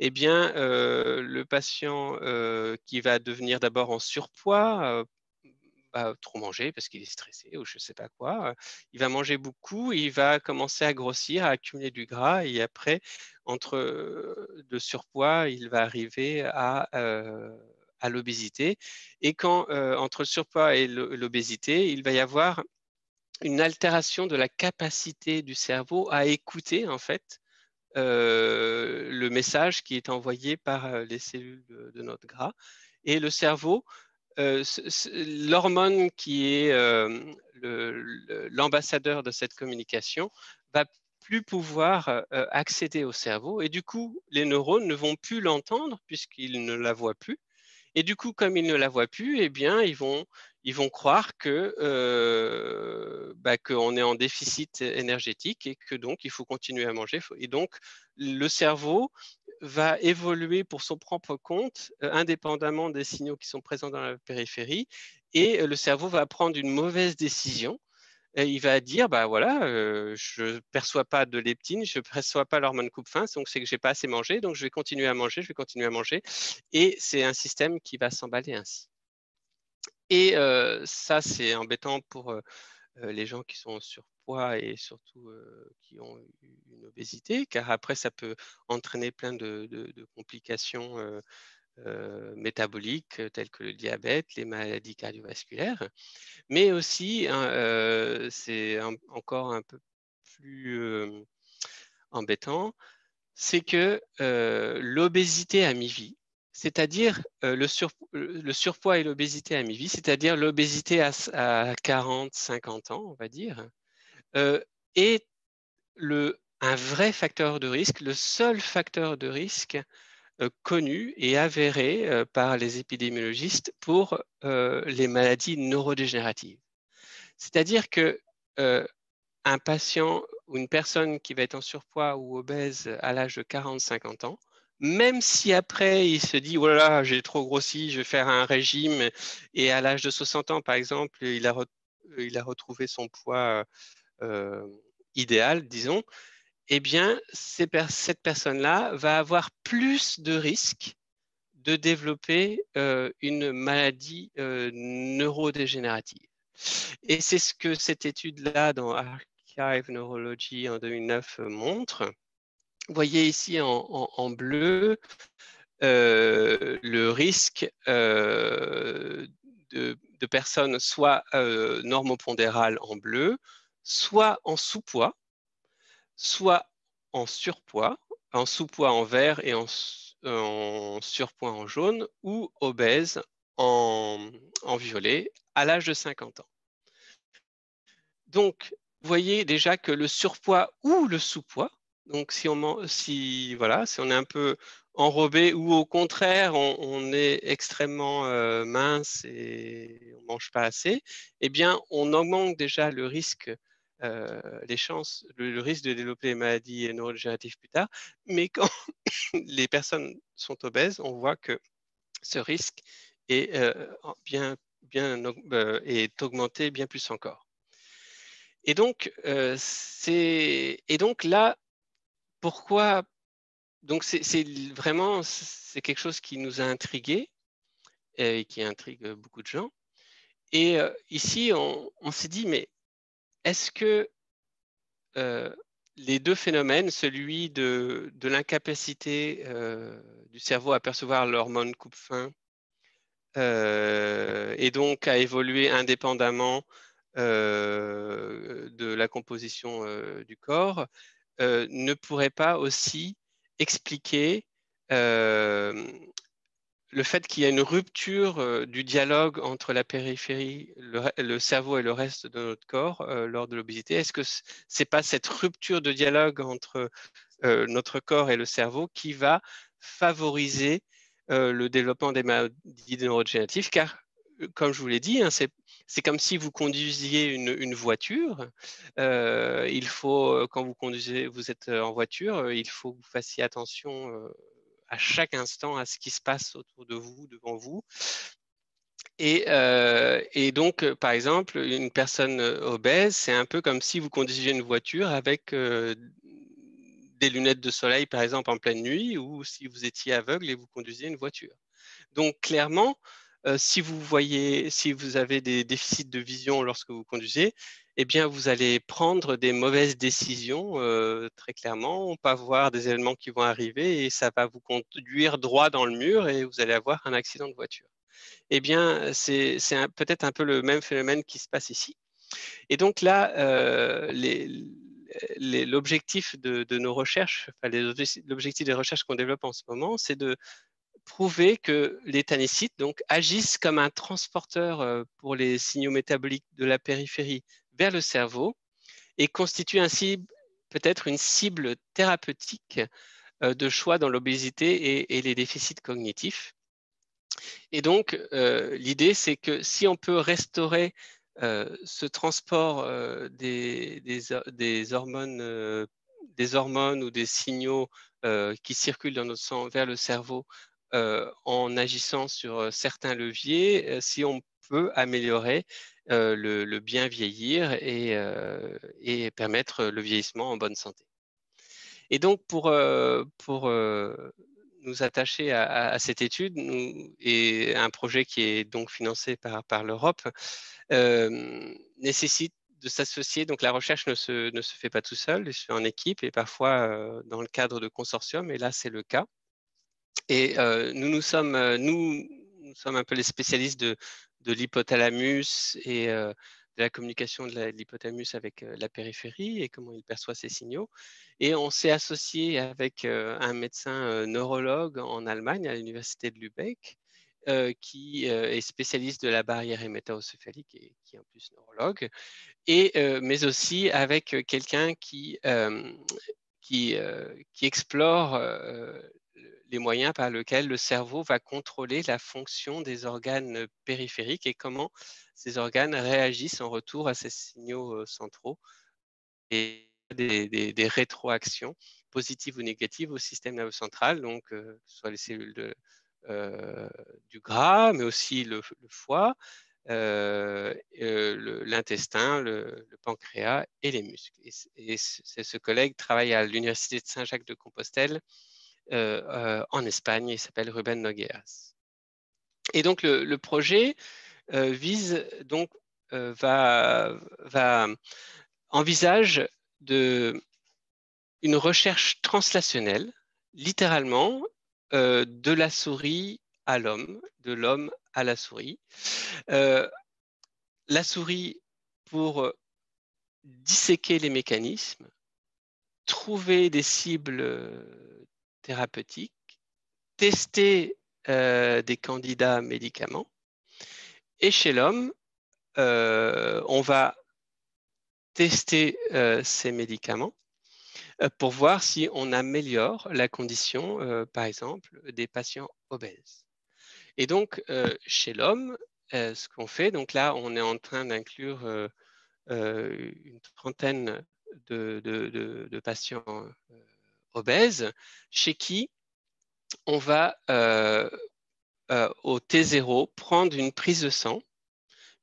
eh bien, le patient qui va devenir d'abord en surpoids, va trop manger parce qu'il est stressé ou je ne sais pas quoi, il va manger beaucoup, il va commencer à grossir, à accumuler du gras et après, entre le surpoids, il va arriver à l'obésité. Et quand, entre le surpoids et l'obésité, il va y avoir une altération de la capacité du cerveau à écouter en fait le message qui est envoyé par les cellules de notre gras. Et le cerveau, l'hormone qui est l'ambassadeur de cette communication, va plus pouvoir accéder au cerveau. Et du coup, les neurones ne vont plus l'entendre puisqu'ils ne la voient plus. Et du coup, comme ils ne la voient plus, eh bien, ils vont croire qu'on est en déficit énergétique et que donc il faut continuer à manger. Et donc, le cerveau va évoluer pour son propre compte, indépendamment des signaux qui sont présents dans la périphérie, et le cerveau va prendre une mauvaise décision. Et il va dire, bah voilà, je ne perçois pas de leptine, je ne perçois pas l'hormone coupe-faim, donc c'est que je n'ai pas assez mangé, donc je vais continuer à manger, je vais continuer à manger. Et c'est un système qui va s'emballer ainsi. Et ça, c'est embêtant pour les gens qui sont en surpoids et surtout qui ont une obésité, car après, ça peut entraîner plein de complications métaboliques telles que le diabète, les maladies cardiovasculaires. Mais aussi, hein, c'est encore un peu plus embêtant, c'est que l'obésité à mi-vie, c'est-à-dire le surpoids et l'obésité à mi-vie, c'est-à-dire l'obésité à 40, 50 ans, on va dire, est un vrai facteur de risque, le seul facteur de risque connu et avéré par les épidémiologistes pour les maladies neurodégénératives. C'est-à-dire que un patient ou une personne qui va être en surpoids ou obèse à l'âge de 40-50 ans, même si après il se dit « Oh là là, j'ai trop grossi, je vais faire un régime » et à l'âge de 60 ans, par exemple, il a retrouvé son poids idéal, disons, eh bien, cette personne-là va avoir plus de risques de développer une maladie neurodégénérative. Et c'est ce que cette étude-là dans Archive Neurology en 2009 montre. Vous voyez ici en bleu le risque de personnes soit normopondérales en bleu, soit en sous-poids, soit en surpoids, en sous-poids en vert et en surpoids en jaune, ou obèses en violet à l'âge de 50 ans. Donc, vous voyez déjà que le surpoids ou le sous-poids, donc si on est un peu enrobé ou au contraire on est extrêmement mince et on ne mange pas assez, eh bien on augmente déjà le risque, les chances, le risque de développer des maladies neurodégénératives plus tard. Mais quand les personnes sont obèses, on voit que ce risque est est augmenté bien plus encore. Et donc, là, pourquoi? Donc, c'est vraiment c'est quelque chose qui nous a intrigués et qui intrigue beaucoup de gens. Et ici, on s'est dit, mais est-ce que les deux phénomènes, celui de l'incapacité du cerveau à percevoir l'hormone coupe-faim et donc à évoluer indépendamment de la composition du corps, ne pourrait pas aussi expliquer le fait qu'il y a une rupture du dialogue entre la périphérie, le cerveau et le reste de notre corps lors de l'obésité. Est-ce que ce n'est pas cette rupture de dialogue entre notre corps et le cerveau qui va favoriser le développement des maladies neurodégénératives? Car, comme je vous l'ai dit, hein, c'est comme si vous conduisiez une voiture. Il faut, quand vous êtes en voiture, il faut que vous fassiez attention à chaque instant à ce qui se passe autour de vous, devant vous. Et donc, par exemple, une personne obèse, c'est un peu comme si vous conduisiez une voiture avec des lunettes de soleil, par exemple, en pleine nuit, ou si vous étiez aveugle et vous conduisiez une voiture. Donc, clairement, si vous avez des déficits de vision lorsque vous conduisez, eh bien, vous allez prendre des mauvaises décisions, très clairement. On peut avoir des événements qui vont arriver et ça va vous conduire droit dans le mur et vous allez avoir un accident de voiture. Eh bien, c'est peut-être un peu le même phénomène qui se passe ici. Et donc là, l'objectif de nos recherches, enfin, l'objectif des recherches qu'on développe en ce moment, c'est de prouver que les tannécytes donc, agissent comme un transporteur pour les signaux métaboliques de la périphérie vers le cerveau et constituent ainsi peut-être une cible thérapeutique de choix dans l'obésité et les déficits cognitifs. Et donc, l'idée, c'est que si on peut restaurer ce transport des hormones, des hormones ou des signaux qui circulent dans notre sang vers le cerveau en agissant sur certains leviers, si on peut améliorer le bien vieillir et permettre le vieillissement en bonne santé. Et donc, pour nous attacher à cette étude et un projet qui est donc financé par l'Europe, nécessite de s'associer. Donc, la recherche ne se fait pas tout seul, elle se fait en équipe et parfois dans le cadre de consortiums, et là, c'est le cas. Et nous sommes un peu les spécialistes de l'hypothalamus et de la communication de l'hypothalamus avec la périphérie et comment il perçoit ces signaux. Et on s'est associé avec un médecin neurologue en Allemagne, à l'université de Lübeck, qui est spécialiste de la barrière hémato-encéphalique et qui est en plus neurologue, mais aussi avec quelqu'un qui explore les moyens par lesquels le cerveau va contrôler la fonction des organes périphériques et comment ces organes réagissent en retour à ces signaux centraux et des rétroactions positives ou négatives au système nerveux central, donc que ce soit les cellules du gras, mais aussi le foie, l'intestin, le pancréas et les muscles. Et ce collègue travaille à l'université de Saint-Jacques-de-Compostelle en Espagne, il s'appelle Ruben Nogueras. Et donc le projet vise donc envisage une recherche translationnelle, littéralement, de la souris à l'homme, de l'homme à la souris. La souris pour disséquer les mécanismes, trouver des cibles thérapeutiques, tester des candidats médicaments. Et chez l'homme, on va tester ces médicaments pour voir si on améliore la condition, par exemple, des patients obèses. Et donc, chez l'homme, ce qu'on fait, donc là, on est en train d'inclure une trentaine de patients obèses, chez qui on va au T0 prendre une prise de sang,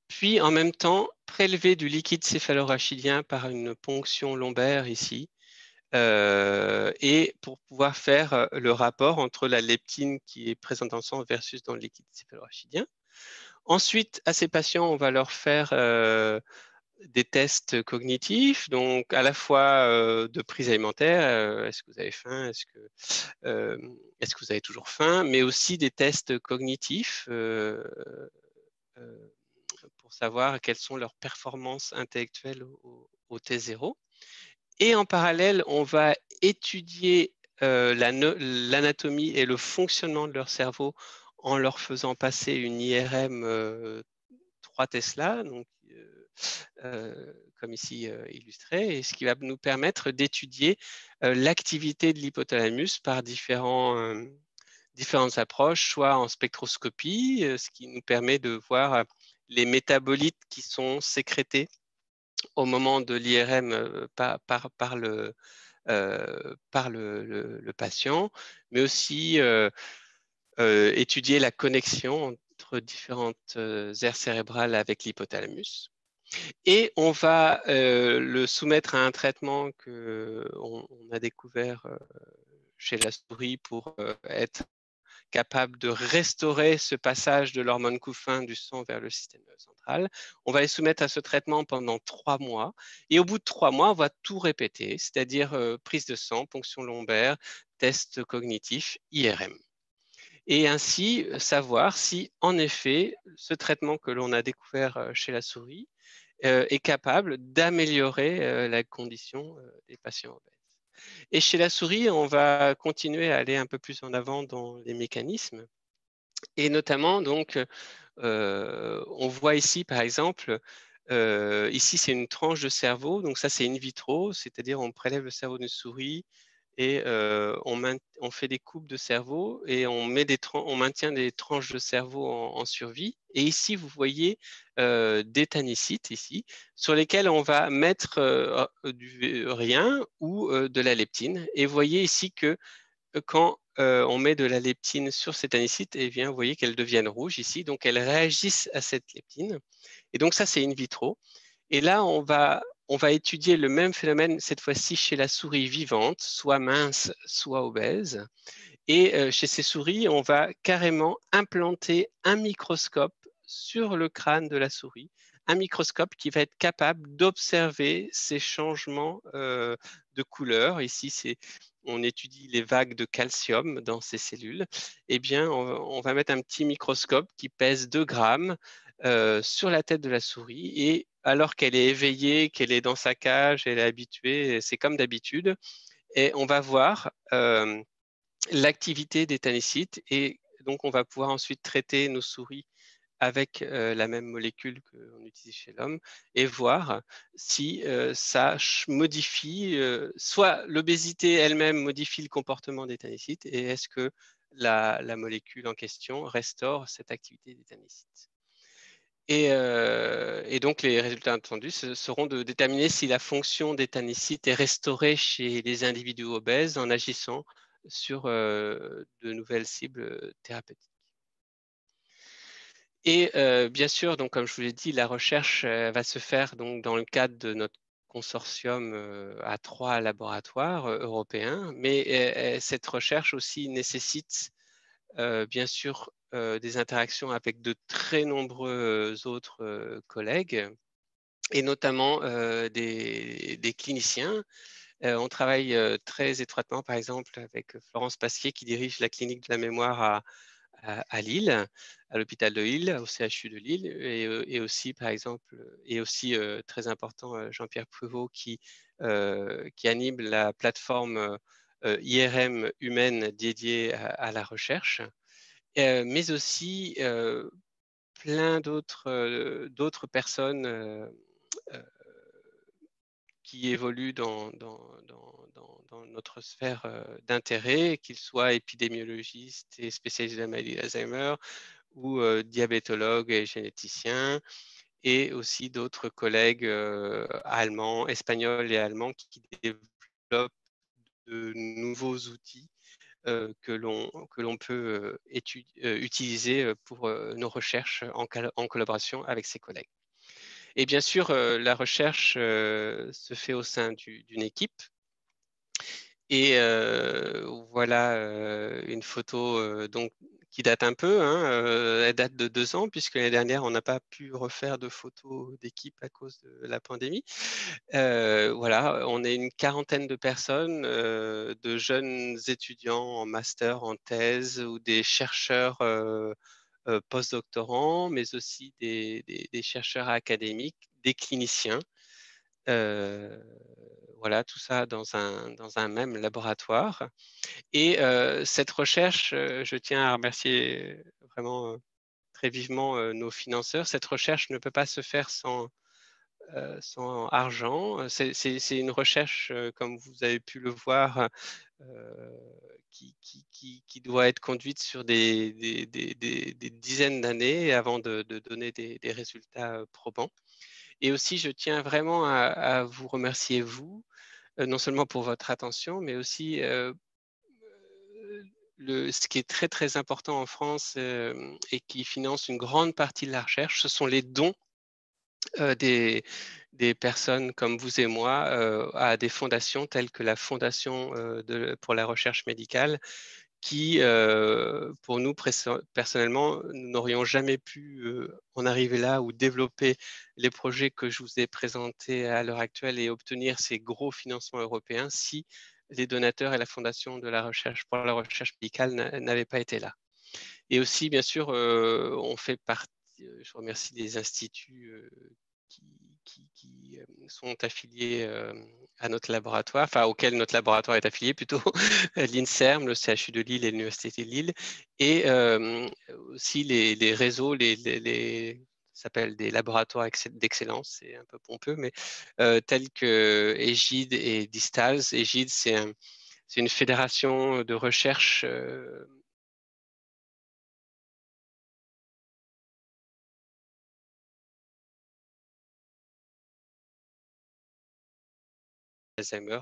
puis en même temps prélever du liquide céphalorachidien par une ponction lombaire ici, et pour pouvoir faire le rapport entre la leptine qui est présente dans le sang versus dans le liquide céphalorachidien. Ensuite, à ces patients, on va leur faire des tests cognitifs, donc à la fois de prise alimentaire, est-ce que vous avez faim, est-ce que vous avez toujours faim, mais aussi des tests cognitifs pour savoir quelles sont leurs performances intellectuelles au T0. Et en parallèle, on va étudier l'anatomie et le fonctionnement de leur cerveau en leur faisant passer une IRM 3 Tesla, donc, comme ici illustré, et ce qui va nous permettre d'étudier l'activité de l'hypothalamus par différentes approches, soit en spectroscopie, ce qui nous permet de voir les métabolites qui sont sécrétés au moment de l'IRM par le patient, mais aussi étudier la connexion entre différentes aires cérébrales avec l'hypothalamus. Et on va le soumettre à un traitement qu'on a découvert chez la souris pour être capable de restaurer ce passage de l'hormone couffin du sang vers le système central. On va les soumettre à ce traitement pendant 3 mois. Et au bout de 3 mois, on va tout répéter, c'est-à-dire prise de sang, ponction lombaire, test cognitif, IRM. Et ainsi savoir si, en effet, ce traitement que l'on a découvert chez la souris est capable d'améliorer la condition des patients obèses. Et chez la souris, on va continuer à aller un peu plus en avant dans les mécanismes. Et notamment, donc, on voit ici, par exemple, ici, c'est une tranche de cerveau. Donc ça, c'est in vitro, c'est-à-dire on prélève le cerveau d'une souris et on fait des coupes de cerveau et on maintient des tranches de cerveau en survie. Et ici, vous voyez des tanicites ici, sur lesquels on va mettre rien ou de la leptine. Et vous voyez ici que quand on met de la leptine sur ces tanicites, eh bien, vous voyez qu'elles deviennent rouges ici, donc elles réagissent à cette leptine. Et donc ça, c'est in vitro. Et là, on va étudier le même phénomène, cette fois-ci chez la souris vivante, soit mince, soit obèse. Et chez ces souris, on va carrément implanter un microscope sur le crâne de la souris, un microscope qui va être capable d'observer ces changements de couleur. Ici, on étudie les vagues de calcium dans ces cellules. Eh bien, on va mettre un petit microscope qui pèse 2 grammes sur la tête de la souris, et alors qu'elle est éveillée, qu'elle est dans sa cage, elle est habituée, c'est comme d'habitude, et on va voir l'activité des tanicites, et donc on va pouvoir ensuite traiter nos souris avec la même molécule qu'on utilise chez l'homme et voir si ça modifie, soit l'obésité elle-même modifie le comportement des tanicites, et est-ce que la molécule en question restaure cette activité des tanicites. Et donc, les résultats attendus seront de déterminer si la fonction des tanicites est restaurée chez les individus obèses en agissant sur de nouvelles cibles thérapeutiques. Et bien sûr, donc, comme je vous l'ai dit, la recherche va se faire donc, dans le cadre de notre consortium à 3 laboratoires européens, mais cette recherche aussi nécessite bien sûr des interactions avec de très nombreux autres collègues, et notamment des cliniciens. On travaille très étroitement, par exemple, avec Florence Pasquier, qui dirige la clinique de la mémoire à Lille, à l'hôpital de Lille, au CHU de Lille, et aussi, par exemple, et aussi très important, Jean-Pierre Prévost, qui anime la plateforme IRM humaine dédiée à la recherche, mais aussi plein d'autres personnes qui évoluent dans notre sphère d'intérêt, qu'ils soient épidémiologistes et spécialistes de la maladie d'Alzheimer, ou diabétologues et généticiens, et aussi d'autres collègues allemands, espagnols et allemands qui développent de nouveaux outils que l'on peut utiliser pour nos recherches en collaboration avec ses collègues. Et bien sûr, la recherche se fait au sein d'une équipe. Et voilà une photo donc, qui date un peu, hein, elle date de 2 ans, puisque l'année dernière, on n'a pas pu refaire de photos d'équipe à cause de la pandémie. Voilà, on est une quarantaine de personnes, de jeunes étudiants en master, en thèse, ou des chercheurs postdoctorants, mais aussi des chercheurs académiques, des cliniciens. Voilà, tout ça dans un même laboratoire. Et cette recherche, je tiens à remercier vraiment très vivement nos financeurs. Cette recherche ne peut pas se faire sans argent. C'est une recherche, comme vous avez pu le voir, qui doit être conduite sur des dizaines d'années avant de donner des résultats probants. Et aussi, je tiens vraiment à vous remercier, vous, non seulement pour votre attention, mais aussi ce qui est très, très important en France et qui finance une grande partie de la recherche, ce sont les dons des personnes comme vous et moi à des fondations telles que la Fondation pour la recherche médicale, qui, pour nous, personnellement, nous n'aurions jamais pu en arriver là, ou développer les projets que je vous ai présentés à l'heure actuelle et obtenir ces gros financements européens, si les donateurs et la Fondation de la recherche pour la recherche médicale n'avaient pas été là. Et aussi, bien sûr, on fait partie, je remercie les instituts qui sont affiliés à notre laboratoire, enfin auquel notre laboratoire est affilié plutôt, l'INSERM, le CHU de Lille et l'Université de Lille, et aussi les réseaux, ça s'appelle des laboratoires d'excellence, c'est un peu pompeux, mais tels que Égide et Distals. Égide, c'est C'est une fédération de recherche Alzheimer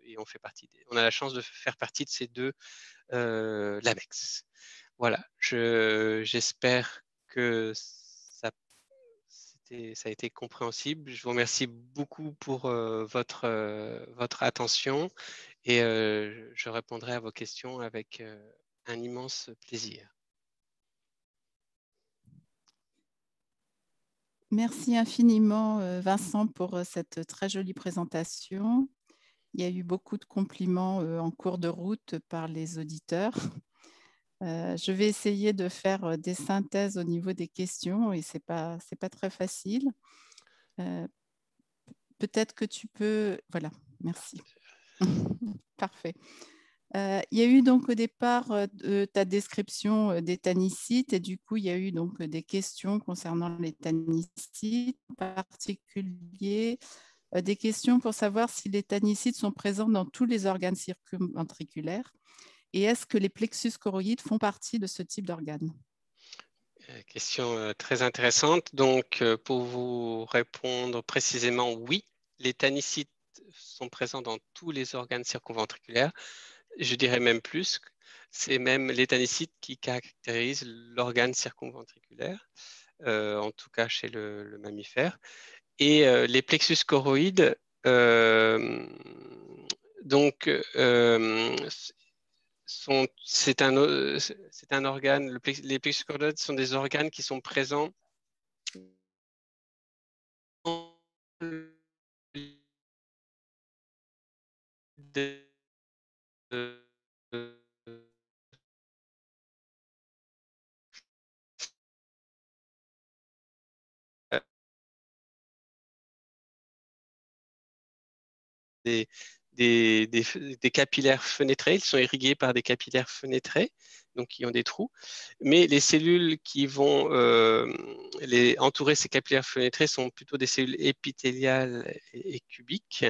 et on fait partie on a la chance de faire partie de ces deux LAMEX. Voilà, j'espère que ça a été compréhensible. Je vous remercie beaucoup pour votre attention et je répondrai à vos questions avec un immense plaisir. Merci infiniment, Vincent, pour cette très jolie présentation. Il y a eu beaucoup de compliments en cours de route par les auditeurs. Je vais essayer de faire des synthèses au niveau des questions et ce n'est pas très facile. Peut-être que tu peux... Voilà, merci. Parfait. Il y a eu donc au départ ta description des tanicites et du coup, il y a eu donc des questions concernant les tanicites, en particulier des questions pour savoir si les tanicites sont présents dans tous les organes circumventriculaires et est-ce que les plexus choroïdes font partie de ce type d'organes? Question très intéressante. Donc, pour vous répondre précisément, oui, les tanicites sont présents dans tous les organes circumventriculaires. Je dirais même plus, c'est même les tanicites qui caractérisent l'organe circumventriculaire, en tout cas chez le mammifère. Et les plexus choroïdes, donc, c'est un organe, les plexus choroïdes sont des organes qui sont présents dans des, des capillaires fenêtrés. Ils sont irrigués par des capillaires fenêtrés, donc qui ont des trous. Mais les cellules qui vont entourer ces capillaires fenêtrés sont plutôt des cellules épithéliales et cubiques.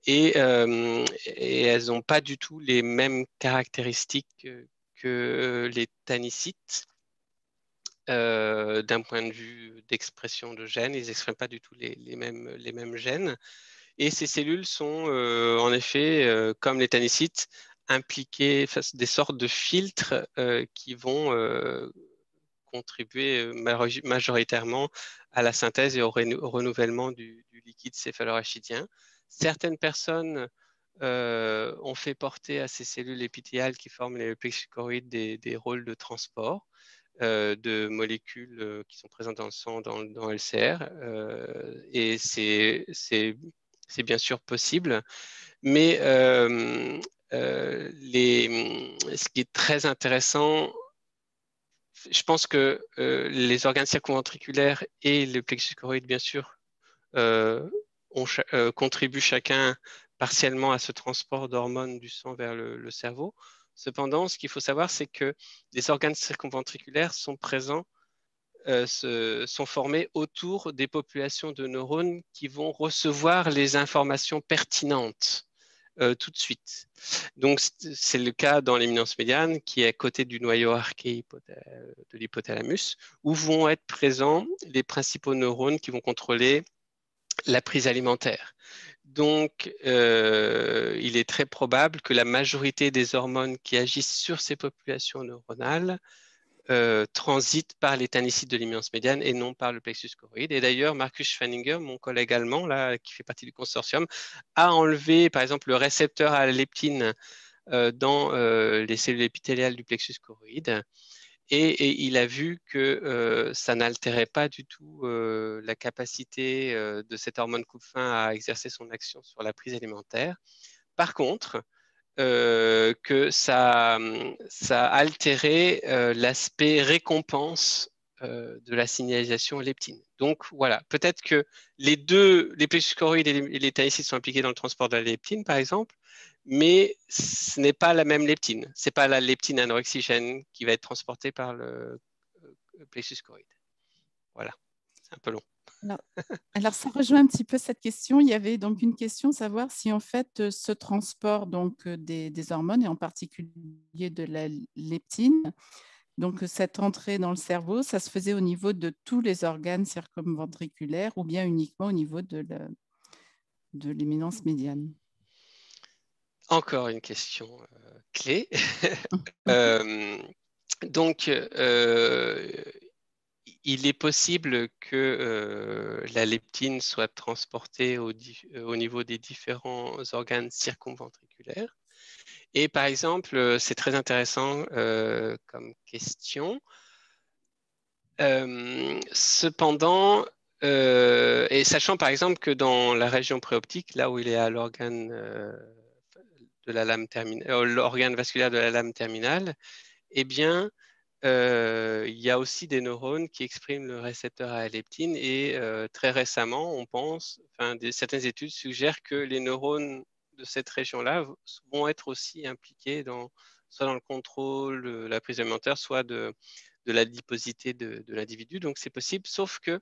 Et elles n'ont pas du tout les mêmes caractéristiques que les tanicites. D'un point de vue d'expression de gènes, ils n'expriment pas du tout les mêmes gènes. Et ces cellules sont en effet, comme les tanicites, impliquées, des sortes de filtres qui vont contribuer majoritairement à la synthèse et au renouvellement du liquide céphalorachidien. Certaines personnes ont fait porter à ces cellules épithéliales qui forment les plexus choroïdes des rôles de transport de molécules qui sont présentes dans le sang, dans LCR. Et c'est bien sûr possible. Mais ce qui est très intéressant, je pense que les organes circumventriculaires et le plexus choroïde, bien sûr, contribuent chacun partiellement à ce transport d'hormones du sang vers le cerveau. Cependant, ce qu'il faut savoir, c'est que les organes circumventriculaires sont présents, sont formés autour des populations de neurones qui vont recevoir les informations pertinentes tout de suite. Donc, c'est le cas dans l'éminence médiane qui est à côté du noyau arché de l'hypothalamus, où vont être présents les principaux neurones qui vont contrôler la prise alimentaire. Donc, il est très probable que la majorité des hormones qui agissent sur ces populations neuronales transitent par les tanicites de l'immense médiane et non par le plexus choroïde. Et d'ailleurs, Markus Schwanninger, mon collègue allemand, là, qui fait partie du consortium, a enlevé, par exemple, le récepteur à la leptine dans les cellules épithéliales du plexus choroïde. Et il a vu que ça n'altérait pas du tout la capacité de cette hormone coupe-faim à exercer son action sur la prise alimentaire. Par contre, que ça altérait l'aspect récompense de la signalisation leptine. Donc voilà, peut-être que les plexus choroïdes et les tanicites sont impliqués dans le transport de la leptine, par exemple, mais ce n'est pas la même leptine. Ce n'est pas la leptine anorexigène qui va être transportée par le plexus choroïde. Voilà, c'est un peu long. Alors, ça rejoint un petit peu cette question. Il y avait donc une question, savoir si en fait ce transport donc des hormones et en particulier de la leptine, donc cette entrée dans le cerveau, ça se faisait au niveau de tous les organes circumventriculaires ou bien uniquement au niveau de l'éminence médiane. Encore une question clé. Euh, donc, il est possible que la leptine soit transportée au niveau des différents organes circumventriculaires. Et par exemple, c'est très intéressant comme question. Cependant, et sachant par exemple que dans la région préoptique, là où il est à l'organe de la lame terminale, l'organe vasculaire de la lame terminale, eh bien, il y a aussi des neurones qui expriment le récepteur à la leptine et très récemment, on pense, certaines études suggèrent que les neurones de cette région-là vont être aussi impliqués soit dans le contrôle, la prise alimentaire, soit de l'adiposité de l'individu. Donc c'est possible, sauf que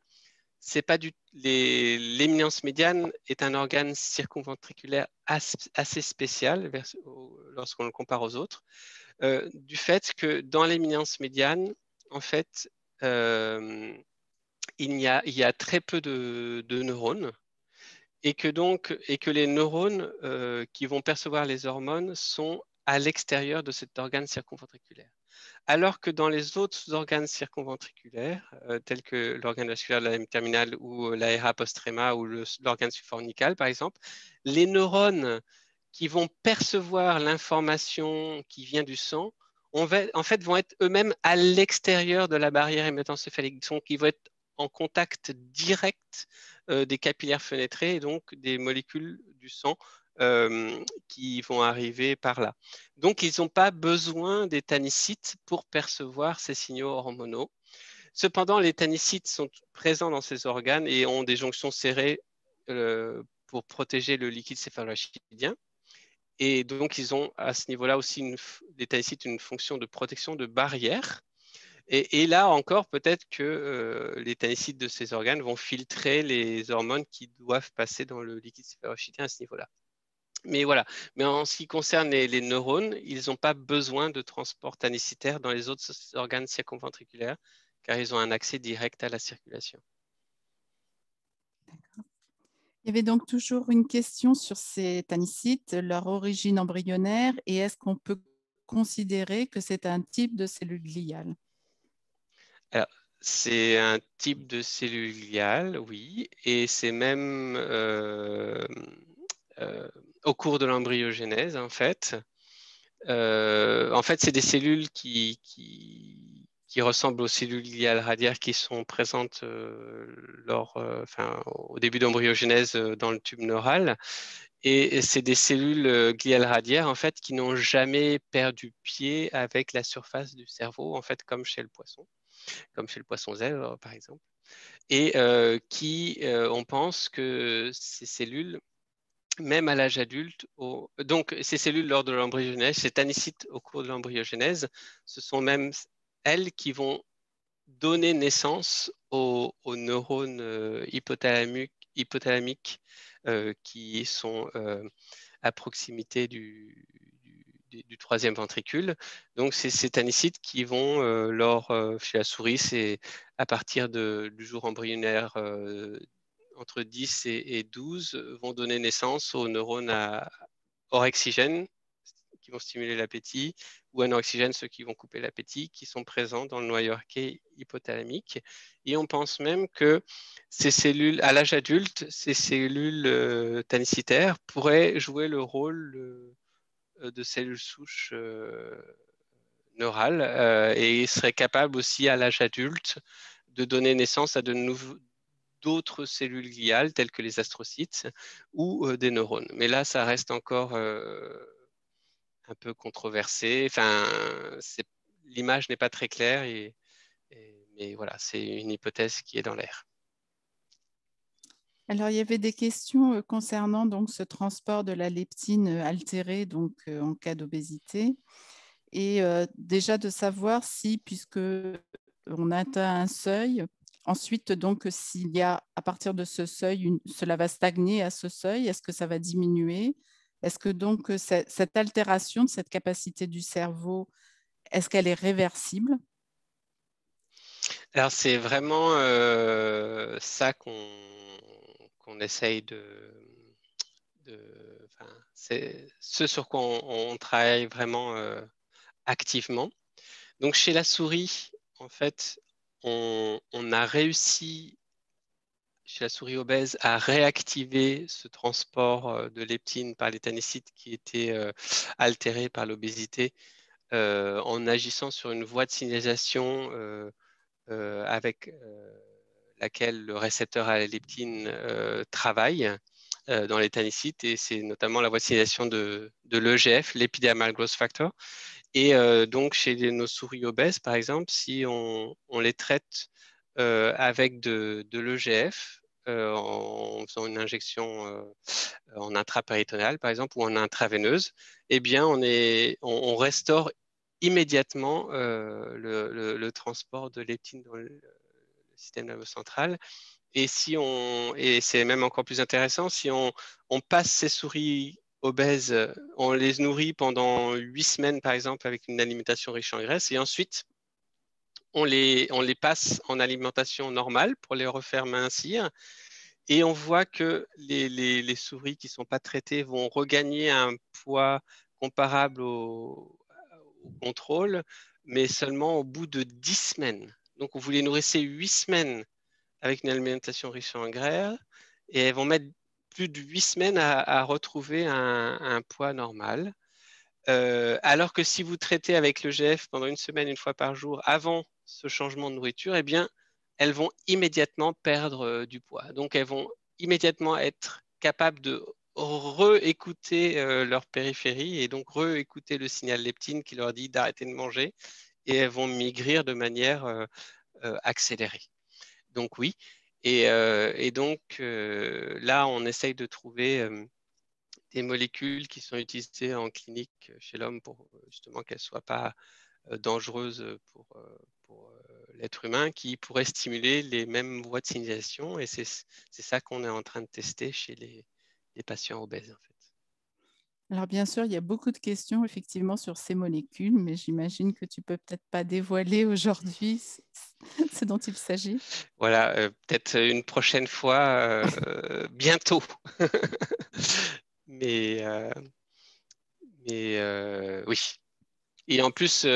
c'est pas l'éminence médiane est un organe circumventriculaire assez spécial lorsqu'on le compare aux autres, du fait que dans l'éminence médiane, en fait, il y a très peu de neurones et que les neurones qui vont percevoir les hormones sont à l'extérieur de cet organe circumventriculaire. Alors que dans les autres organes circumventriculaires, tels que l'organe vasculaire de la lame terminale ou l'aéra postrema ou l'organe sufornical, par exemple, les neurones qui vont percevoir l'information qui vient du sang, en fait, vont être eux-mêmes à l'extérieur de la barrière hématocéphalique, donc ils vont être en contact direct des capillaires fenêtrés et donc des molécules du sang qui vont arriver par là. Donc, ils n'ont pas besoin des tannicytes pour percevoir ces signaux hormonaux. Cependant, les tannicytes sont présents dans ces organes et ont des jonctions serrées pour protéger le liquide céphalorachidien. Et donc, ils ont à ce niveau-là aussi, les tannicytes, une fonction de protection de barrière. Et là encore, peut-être que les tannicytes de ces organes vont filtrer les hormones qui doivent passer dans le liquide céphalorachidien à ce niveau-là. Mais voilà. Mais en ce qui concerne les neurones, ils n'ont pas besoin de transport tannicitaire dans les autres organes circumventriculaires, car ils ont un accès direct à la circulation. Il y avait donc toujours une question sur ces tannicytes, leur origine embryonnaire et est-ce qu'on peut considérer que c'est un type de cellule gliale? Alors, c'est un type de cellule gliale, oui, et c'est même euh, au cours de l'embryogénèse, en fait. En fait, c'est des cellules qui ressemblent aux cellules gliales radiaires qui sont présentes au début d'embryogénèse dans le tube neural. Et c'est des cellules gliales radiaires, en fait, qui n'ont jamais perdu pied avec la surface du cerveau, en fait, comme chez le poisson, comme chez le poisson zèbre, par exemple. Et on pense que ces cellules même à l'âge adulte. Donc, ces cellules lors de l'embryogénèse, ces tannicytes au cours de l'embryogénèse, ce sont même elles qui vont donner naissance aux neurones hypothalamiques qui sont à proximité du troisième ventricule. Donc, c'est ces tannicytes qui vont, chez la souris, c'est à partir du jour embryonnaire entre 10 et 12 vont donner naissance aux neurones à orexigène qui vont stimuler l'appétit ou anoxygène, ceux qui vont couper l'appétit, qui sont présents dans le noyau arqué hypothalamique. Et on pense même que ces cellules, à l'âge adulte, ces cellules tannicitaires pourraient jouer le rôle de cellules souches neurales et seraient capables aussi à l'âge adulte de donner naissance à d'autres cellules gliales telles que les astrocytes ou des neurones. Mais là, ça reste encore un peu controversé. Enfin, l'image n'est pas très claire, mais voilà, c'est une hypothèse qui est dans l'air. Alors, il y avait des questions concernant donc ce transport de la leptine altérée donc, en cas d'obésité. Et déjà de savoir si, puisque on atteint un seuil, Ensuite, donc, s'il y a à partir de ce seuil, cela va stagner à ce seuil, est-ce que ça va diminuer? Est-ce que donc cette altération de cette capacité du cerveau, est-ce qu'elle est réversible? Alors, c'est vraiment ça qu'on essaye enfin, c'est ce sur quoi on travaille vraiment activement. Donc, chez la souris, en fait, on a réussi chez la souris obèse à réactiver ce transport de leptine par les tanicides qui était altéré par l'obésité en agissant sur une voie de signalisation avec laquelle le récepteur à la leptine travaille dans les tanicides, et c'est notamment la voie de signalisation de l'EGF, l'Epidermal Growth Factor. Et donc, chez nos souris obèses, par exemple, si on les traite avec de l'EGF, en faisant une injection en intrapéritonéale, par exemple, ou en intraveineuse, eh bien, on restaure immédiatement le transport de leptine dans le système nerveux central. Et c'est même encore plus intéressant, si on passe ces souris obèses, on les nourrit pendant 8 semaines, par exemple, avec une alimentation riche en graisse, et ensuite, on les passe en alimentation normale pour les refaire mincir. Et on voit que les souris qui ne sont pas traitées vont regagner un poids comparable au contrôle, mais seulement au bout de 10 semaines. Donc, vous les nourrissez 8 semaines avec une alimentation riche en graisse, et elles vont mettre plus de 8 semaines à retrouver un poids normal. Alors que si vous traitez avec le GF pendant une semaine, une fois par jour, avant ce changement de nourriture, eh bien, elles vont immédiatement perdre du poids. Donc, elles vont immédiatement être capables de réécouter leur périphérie et donc réécouter le signal leptine qui leur dit d'arrêter de manger, et elles vont maigrir de manière accélérée. Donc oui. Et donc là, on essaye de trouver des molécules qui sont utilisées en clinique chez l'homme pour justement qu'elles ne soient pas dangereuses pour l'être humain, qui pourraient stimuler les mêmes voies de signalisation. Et c'est ça qu'on est en train de tester chez les patients obèses, en fait. Alors bien sûr, il y a beaucoup de questions effectivement sur ces molécules, mais j'imagine que tu peux peut-être pas dévoiler aujourd'hui ce dont il s'agit. Voilà, peut-être une prochaine fois, bientôt. mais oui. Et en plus,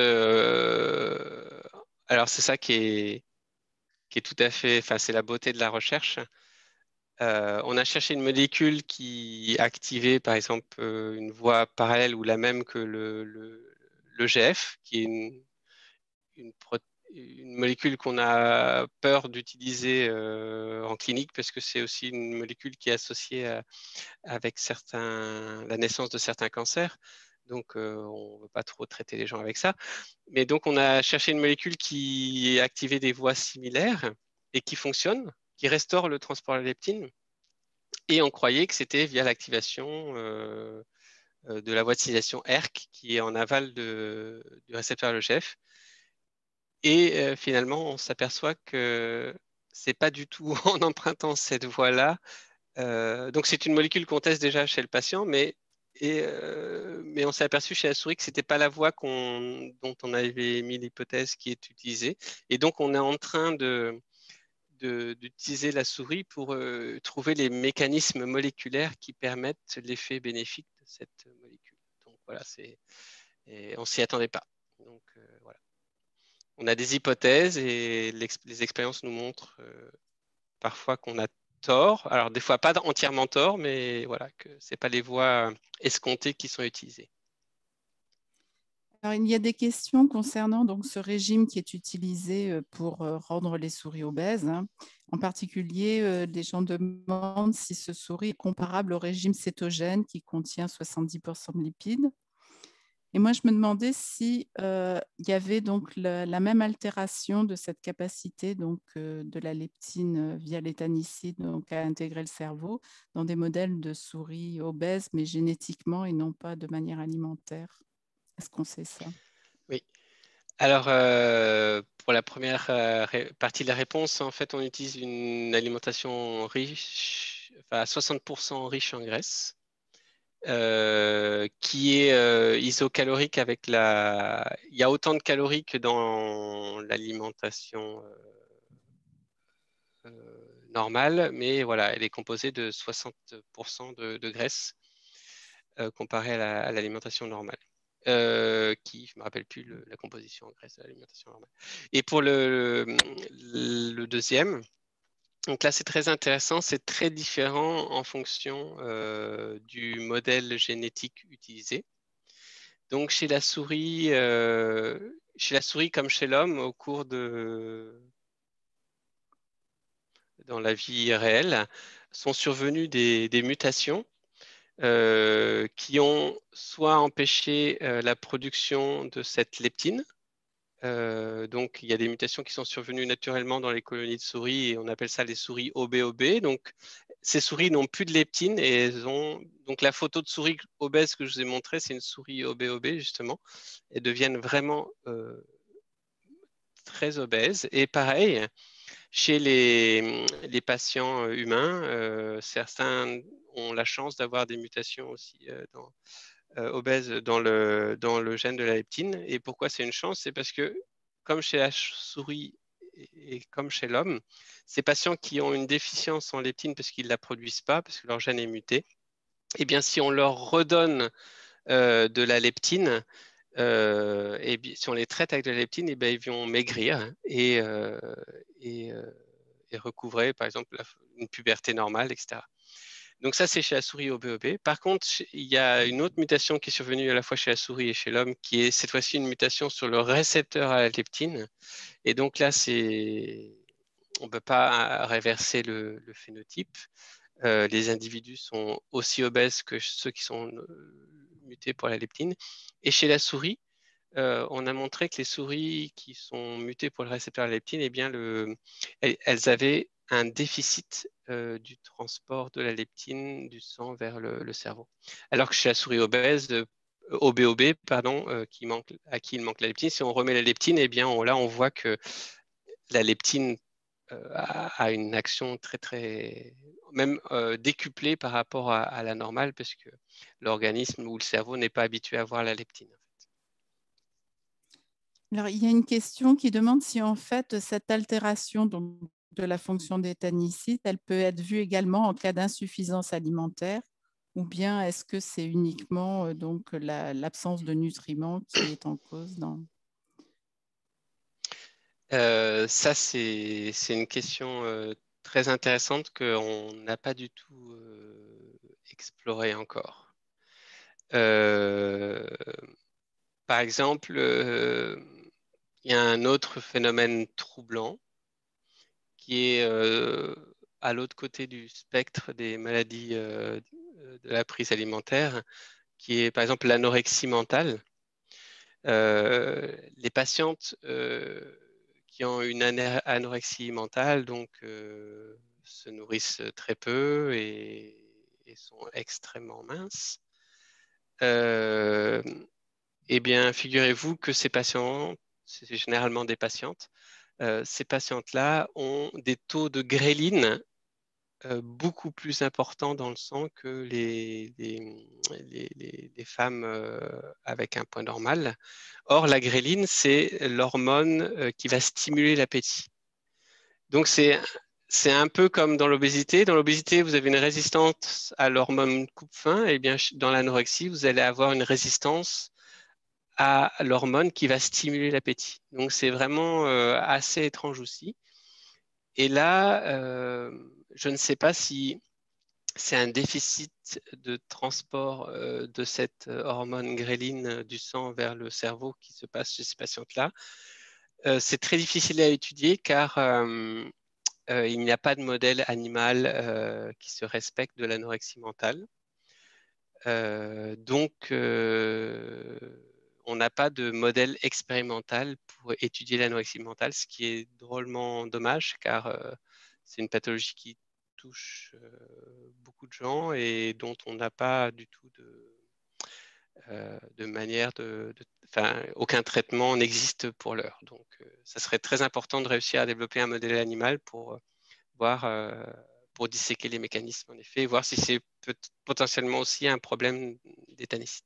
alors c'est ça qui est tout à fait, enfin c'est la beauté de la recherche. On a cherché une molécule qui activait par exemple une voie parallèle ou la même que l'EGF, qui est une, pro- une molécule qu'on a peur d'utiliser en clinique parce que c'est aussi une molécule qui est associée avec la naissance de certains cancers. Donc, on ne veut pas trop traiter les gens avec ça. Mais donc, on a cherché une molécule qui activait des voies similaires et qui fonctionne, qui restaure le transport de la leptine. Et on croyait que c'était via l'activation de la voie de signalisation ERK qui est en aval du récepteur LGF. Et finalement, on s'aperçoit que c'est pas du tout en empruntant cette voie-là. Donc, c'est une molécule qu'on teste déjà chez le patient, mais on s'est aperçu chez la souris que ce n'était pas la voie dont on avait mis l'hypothèse qui est utilisée. Et donc, on est en train d'utiliser la souris pour trouver les mécanismes moléculaires qui permettent l'effet bénéfique de cette molécule. Donc, voilà, on ne s'y attendait pas. Donc, voilà. On a des hypothèses et les expériences nous montrent parfois qu'on a tort. Alors, des fois, pas entièrement tort, mais voilà, que ce n'est pas les voies escomptées qui sont utilisées. Alors, il y a des questions concernant donc ce régime qui est utilisé pour rendre les souris obèses, hein. En particulier, des gens demandent si ce souris est comparable au régime cétogène qui contient 70% de lipides. Et moi, je me demandais si il y avait donc la même altération de cette capacité donc, de la leptine via l'éthanicide donc, à intégrer le cerveau dans des modèles de souris obèses, mais génétiquement et non pas de manière alimentaire. Est-ce qu'on sait ça? Oui. Alors, pour la première partie de la réponse, en fait, on utilise une alimentation riche, enfin, à 60% riche en graisse, qui est isocalorique avec la... Il y a autant de calories que dans l'alimentation normale, mais voilà, elle est composée de 60% de graisse comparée à l'alimentation normale. Qui, je ne me rappelle plus la composition en graisse de l'alimentation normale. Et pour le deuxième, donc là c'est très intéressant, c'est très différent en fonction du modèle génétique utilisé. Donc chez la souris comme chez l'homme, au cours dans la vie réelle, sont survenues des mutations qui ont soit empêché la production de cette leptine. Donc, il y a des mutations qui sont survenues naturellement dans les colonies de souris et on appelle ça les souris OB-OB. Donc, ces souris n'ont plus de leptine et elles ont. Donc, la photo de souris obèse que je vous ai montrée, c'est une souris OB-OB justement. Elles deviennent vraiment très obèses. Et pareil, chez les patients humains, certains ont la chance d'avoir des mutations aussi obèses dans le gène de la leptine. Et pourquoi c'est une chance? C'est parce que, comme chez la souris et comme chez l'homme, ces patients qui ont une déficience en leptine parce qu'ils ne la produisent pas, parce que leur gène est muté, eh bien, si on leur redonne de la leptine, et si on les traite avec de la leptine, eh bien, ils vont maigrir et, euh, et recouvrer, par exemple, une puberté normale, etc. Donc ça, c'est chez la souris OBOB. Par contre, il y a une autre mutation qui est survenue à la fois chez la souris et chez l'homme, qui est cette fois-ci une mutation sur le récepteur à la leptine. Et donc là, on ne peut pas réverser le phénotype. Les individus sont aussi obèses que ceux qui sont mutés pour la leptine. Et chez la souris, on a montré que les souris qui sont mutées pour le récepteur à la leptine, eh bien elles avaient un déficit du transport de la leptine du sang vers le cerveau. Alors que chez la souris obèse, OBOB, pardon, à qui il manque la leptine, si on remet la leptine, eh bien là on voit que la leptine a une action très très même décuplée par rapport à la normale parce que l'organisme ou le cerveau n'est pas habitué à voir la leptine. Alors, il y a une question qui demande si en fait cette altération donc, de la fonction des tannicytes, elle peut être vue également en cas d'insuffisance alimentaire ou bien est-ce que c'est uniquement donc l'absence de nutriments qui est en cause dans... Ça, c'est une question très intéressante qu'on n'a pas du tout explorée encore. Euh, Par exemple, il y a un autre phénomène troublant qui est à l'autre côté du spectre des maladies de la prise alimentaire, qui est par exemple l'anorexie mentale. Les patientes qui ont une anorexie mentale donc se nourrissent très peu et sont extrêmement minces. Euh, eh bien, figurez-vous que ces patients, c'est généralement des patientes, ces patientes-là ont des taux de gréline beaucoup plus importants dans le sang que les femmes avec un point normal. Or, la gréline, c'est l'hormone qui va stimuler l'appétit. Donc, c'est un peu comme dans l'obésité. Dans l'obésité, vous avez une résistance à l'hormone coupe-faim. Et bien, dans l'anorexie, vous allez avoir une résistance à l'hormone qui va stimuler l'appétit. Donc, c'est vraiment assez étrange aussi. Et là, je ne sais pas si c'est un déficit de transport de cette hormone gréline du sang vers le cerveau qui se passe chez ces patientes-là. C'est très difficile à étudier car il n'y a pas de modèle animal qui se respecte de l'anorexie mentale. Donc, on n'a pas de modèle expérimental pour étudier l'anorexie mentale, ce qui est drôlement dommage car c'est une pathologie qui touche beaucoup de gens et dont on n'a pas du tout de manière enfin, aucun traitement n'existe pour l'heure. Donc, ça serait très important de réussir à développer un modèle animal pour voir, pour disséquer les mécanismes, en effet, et voir si c'est potentiellement aussi un problème d'éthanicite.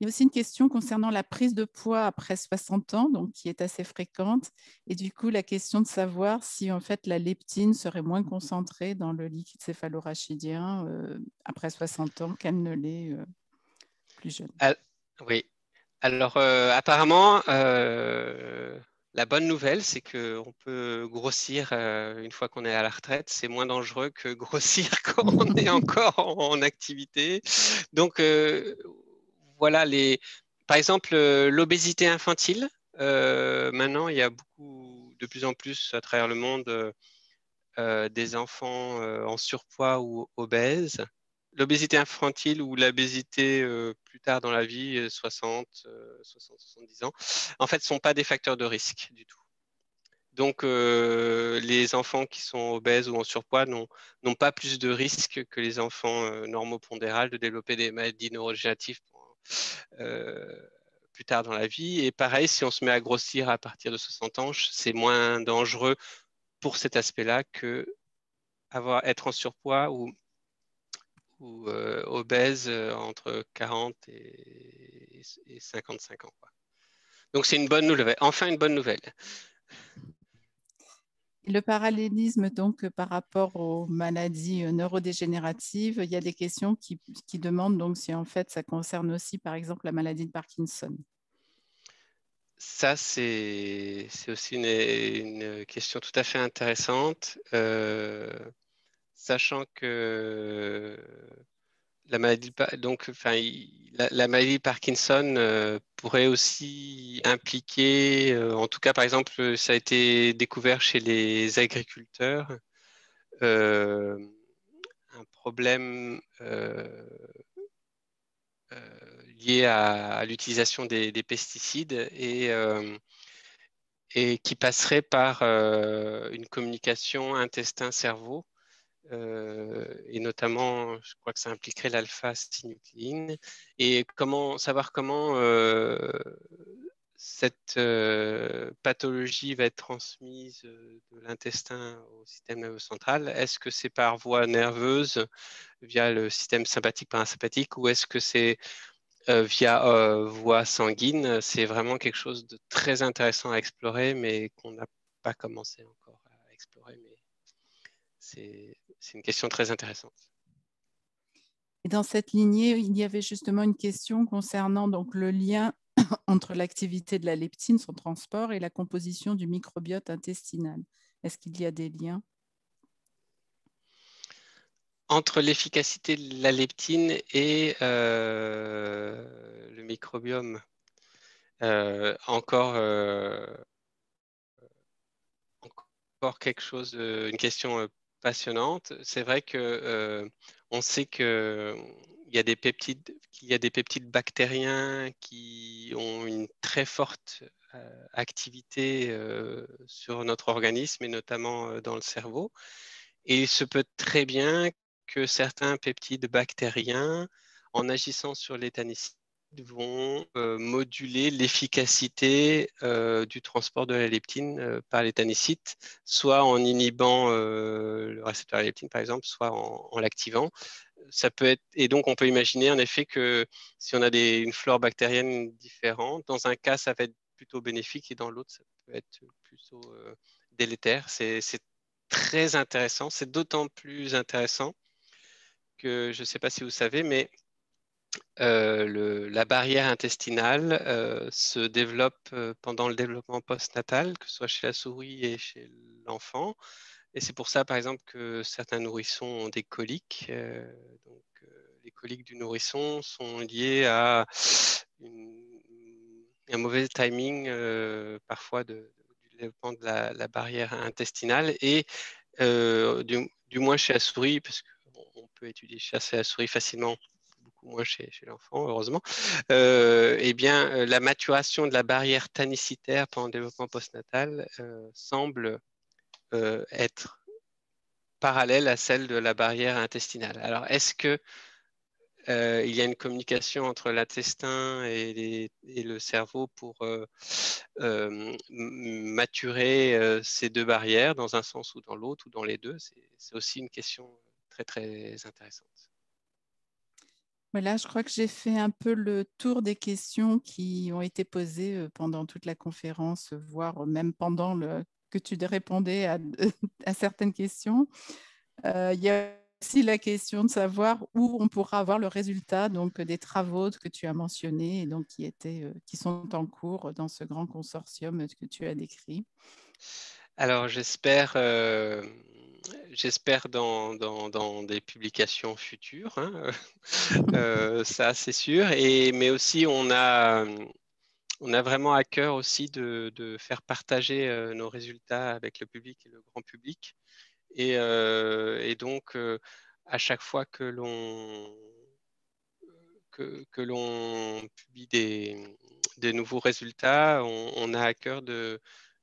Il y a aussi une question concernant la prise de poids après 60 ans, donc qui est assez fréquente. Et du coup, la question de savoir si en fait la leptine serait moins concentrée dans le liquide céphalorachidien après 60 ans qu'elle ne l'est plus jeune. Oui. Alors, apparemment, la bonne nouvelle, c'est qu'on peut grossir une fois qu'on est à la retraite. C'est moins dangereux que grossir quand on est encore en activité. Donc, voilà, par exemple, l'obésité infantile. Maintenant, il y a de plus en plus à travers le monde des enfants en surpoids ou obèses. L'obésité infantile ou l'obésité plus tard dans la vie, 60, 70 ans, en fait, ne sont pas des facteurs de risque du tout. Donc, les enfants qui sont obèses ou en surpoids n'ont pas plus de risque que les enfants normopondérales de développer des maladies neurodégénératives plus tard dans la vie. Et pareil, si on se met à grossir à partir de 60 ans, c'est moins dangereux pour cet aspect-là que être en surpoids ou obèse entre 40 et 55 ans, quoi. Donc c'est une bonne nouvelle. Enfin une bonne nouvelle. Et le parallélisme, donc, par rapport aux maladies neurodégénératives, il y a des questions qui demandent donc si en fait ça concerne aussi, par exemple, la maladie de Parkinson. Ça, c'est aussi une question tout à fait intéressante, sachant que la maladie, donc, enfin, la maladie de Parkinson pourrait aussi impliquer, en tout cas, par exemple, ça a été découvert chez les agriculteurs, euh, un problème lié à l'utilisation des pesticides et qui passerait par une communication intestin-cerveau. Et notamment, je crois que ça impliquerait l'alpha-synucléine. Et savoir comment cette pathologie va être transmise de l'intestin au système nerveux central. Est-ce que c'est par voie nerveuse, via le système sympathique parasympathique, ou est-ce que c'est via voie sanguine? C'est vraiment quelque chose de très intéressant à explorer, mais qu'on n'a pas commencé encore à explorer. Mais c'est une question très intéressante. Et dans cette lignée, il y avait justement une question concernant donc le lien entre l'activité de la leptine, son transport, et la composition du microbiote intestinal. Est-ce qu'il y a des liens? Entre l'efficacité de la leptine et le microbiome, encore quelque chose, une question passionnante. C'est vrai que on sait que qu'il y a des peptides bactériens qui ont une très forte activité sur notre organisme et notamment dans le cerveau. Et il se peut très bien que certains peptides bactériens, en agissant sur l'éthanicide, vont moduler l'efficacité du transport de la leptine par l'éthanicides, soit en inhibant le récepteur à la leptine, par exemple, soit en l'activant. Ça peut être, et donc on peut imaginer en effet que si on a une flore bactérienne différente, dans un cas ça va être plutôt bénéfique et dans l'autre ça peut être plutôt délétère. C'est très intéressant. C'est d'autant plus intéressant que je ne sais pas si vous savez, mais la barrière intestinale se développe pendant le développement postnatal, que ce soit chez la souris et chez l'enfant. Et c'est pour ça, par exemple, que certains nourrissons ont des coliques. Donc, les coliques du nourrisson sont liées à un mauvais timing parfois du développement de la barrière intestinale. Et du moins chez la souris, parce qu'on peut étudier chasser la souris facilement, beaucoup moins chez l'enfant, heureusement, eh bien, la maturation de la barrière tannicitaire pendant le développement postnatal semble être parallèle à celle de la barrière intestinale. Alors, est-ce que il y a une communication entre l'intestin et le cerveau pour maturer ces deux barrières dans un sens ou dans l'autre ou dans les deux. C'est aussi une question très, très intéressante. Voilà, je crois que j'ai fait un peu le tour des questions qui ont été posées pendant toute la conférence, voire même pendant que tu répondais à certaines questions. Il y a aussi la question de savoir où on pourra avoir le résultat donc, des travaux que tu as mentionnés et donc, qui sont en cours dans ce grand consortium que tu as décrit. Alors, j'espère dans des publications futures, hein. Ça c'est sûr. Mais aussi, on a vraiment à cœur aussi de faire partager nos résultats avec le public et le grand public. Et donc, à chaque fois que l'on publie des nouveaux résultats, on a à cœur de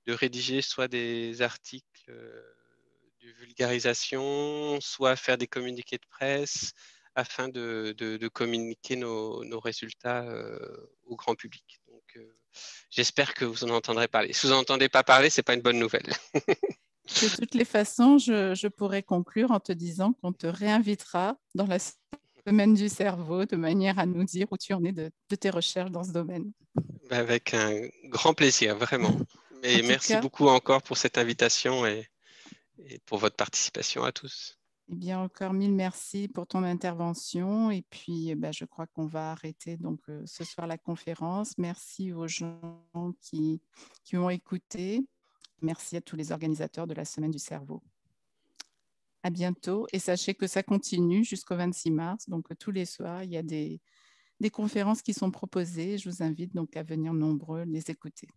rédiger soit des articles de vulgarisation, soit faire des communiqués de presse afin de communiquer nos résultats au grand public. Donc, j'espère que vous en entendrez parler. Si vous n'en entendez pas parler, ce n'est pas une bonne nouvelle. De toutes les façons, je pourrais conclure en te disant qu'on te réinvitera dans la semaine du cerveau de manière à nous dire où tu en es de tes recherches dans ce domaine. Avec un grand plaisir, vraiment. En Et tout merci cas, beaucoup encore pour cette invitation et pour votre participation à tous. eh bien, encore mille merci pour ton intervention. Et puis, je crois qu'on va arrêter donc, ce soir la conférence. Merci aux gens qui ont écouté. Merci à tous les organisateurs de la Semaine du cerveau. À bientôt. Et sachez que ça continue jusqu'au 26 mars. Donc, tous les soirs, il y a des conférences qui sont proposées. Je vous invite donc à venir nombreux les écouter.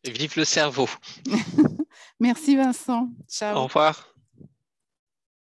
Et vive le cerveau. Merci Vincent. Ciao. Au revoir.